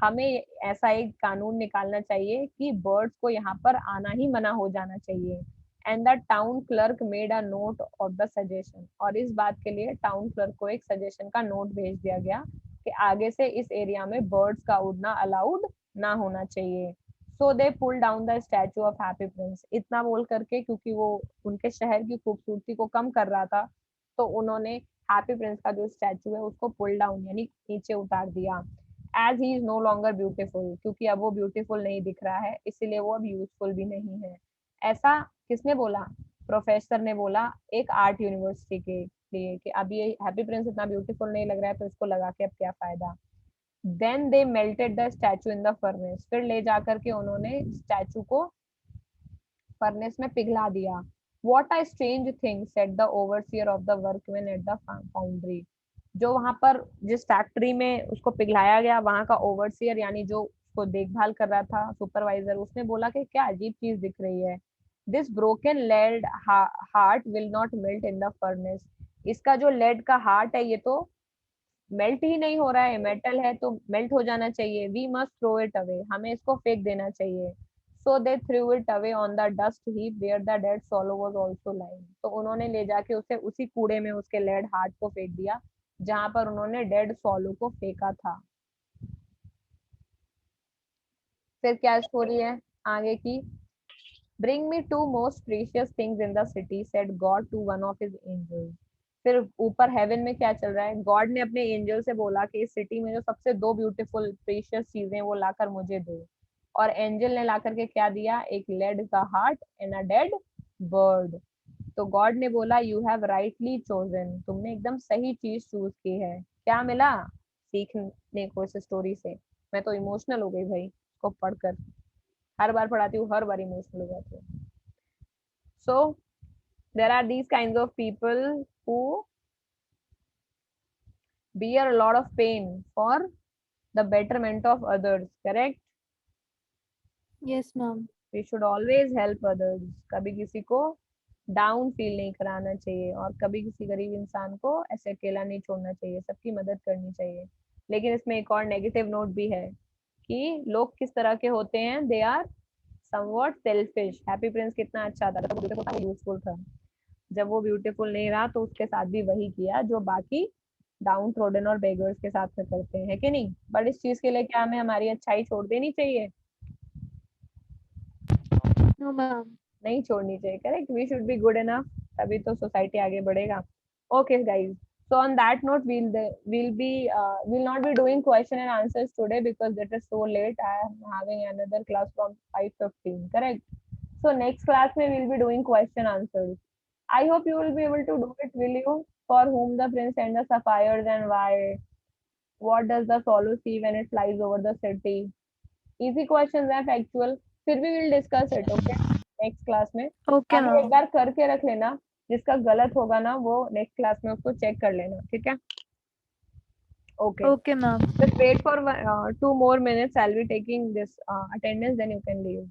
हमें ऐसा एक कानून निकालना चाहिए कि बर्ड्स को यहाँ पर आना ही मना हो जाना चाहिए। And the town clerk made a note of the suggestion, और इस बात के लिए टाउन क्लर्क को एक सजेशन का नोट भेज दिया गया कि आगे से इस एरिया में बर्ड्स का उड़ना अलाउड ना होना चाहिए. So they pull down the statue of Happy Prince. इतना बोल करके, क्योंकि वो उनके शहर की खूबसूरती को कम कर रहा था, तो उन्होंने हैप्पी प्रिंस का जो स्टैचू है उसको पुल डाउन यानी नीचे उतार दिया. As he is no longer beautiful, क्योंकि अब वो ब्यूटीफुल नहीं दिख रहा है, इसीलिए वो अब यूजफुल भी नहीं है. ऐसा किसने बोला? प्रोफेसर ने बोला एक आर्ट यूनिवर्सिटी के लिए कि अब ये हैप्पी प्रिंस इतना ब्यूटीफुल नहीं लग रहा है, तो इसको लगा के अब क्या फायदा. Then they melted the statue in the furnace. फिर ले जाकर के उन्होंने स्टैचू को फर्नेस में पिघला दिया. What a strange thing, said the overseer of the workmen at the foundry. जो वहां पर जिस फैक्ट्री में उसको पिघलाया गया, वहां का ओवरसियर यानी जो उसको देखभाल कर रहा था, सुपरवाइजर, उसने बोला कि क्या अजीब चीज दिख रही है. This broken lead heart will not melt in the furnace. इसका जो लेड का हार्ट है ये तो मेल्ट ही नहीं हो रहा है, मेटल है तो मेल्ट हो जाना चाहिए. We must throw it away, हमें इसको फेंक देना चाहिए. So they threw it away on the dust heap where the dead swallow was also lying. तो उन्होंने ले जाके उसे उसी कूड़े में उसके लेड हार्ट को फेंक दिया जहां पर उन्होंने डेड swallow को फेंका था. फिर क्या स्टोरी है आगे की? Bring me two most precious things in the city, said God to one of his angels. फिर ऊपर हेवन में क्या चल रहा है? गॉड ने अपने एंजल से बोला कि इस सिटी में जो सबसे दो ब्यूटीफुल प्रीशियस चीजें वो लाकर मुझे दो. और एंजल ने लाकर के क्या दिया? एक लेड का heart and a dead bird. तो गॉड ने बोला यू हैव राइटली चोजन, तुमने एकदम सही चीज चूज की है. क्या मिला सीखने को इस स्टोरी से? मैं तो इमोशनल हो गई भाई इसको पढ़कर. हर बार पढ़ाती हूँ, हर बार इमोशनल हो जाती हूँ. So there are these kinds of people who bear a lot of pain for the betterment of others, correct? Yes, ma'am. We should always help others. कभी किसी को डाउन फील नहीं कराना चाहिए, और कभी किसी गरीब इंसान को ऐसे अकेला नहीं छोड़ना चाहिए, सबकी मदद करनी चाहिए. लेकिन इसमें एक और नेगेटिव नोट भी है कि लोग किस तरह के होते हैं. They are somewhat selfish. Happy prince कितना अच्छा था, यूजफुल था. जब वो ब्यूटीफुल नहीं रहा तो उसके साथ भी वही किया जो बाकी डाउन ट्रोडन और बेगर्स के साथ में करते हैं, कि नहीं? बट इस चीज के लिए क्या हमें हमारी अच्छाई छोड़ देनी चाहिए? No, ma'am. नहीं छोड़नी चाहिए, correct. We should be good enough, तभी तो सोसाइटी आगे बढ़ेगा. Okay guys, so on that note we'll not be doing question and answers today because it is so late. I am having another class from 5:15, correct? So next class में we'll be doing question answers. I hope you will be able to do it, will you? For whom the prince sent the sapphires and why? What does the swallow see when it flies over the city? Easy questions हैं, factual. फिर भी we'll discuss it, okay? Next class में. Okay, अभी एक ma'am. बार करके रख लेना, जिसका गलत होगा ना वो नेक्स्ट क्लास में उसको चेक कर लेना, ठीक है? Okay. Okay, ma'am. Just wait for 2 more minutes. I'll be taking this attendance, then you can leave.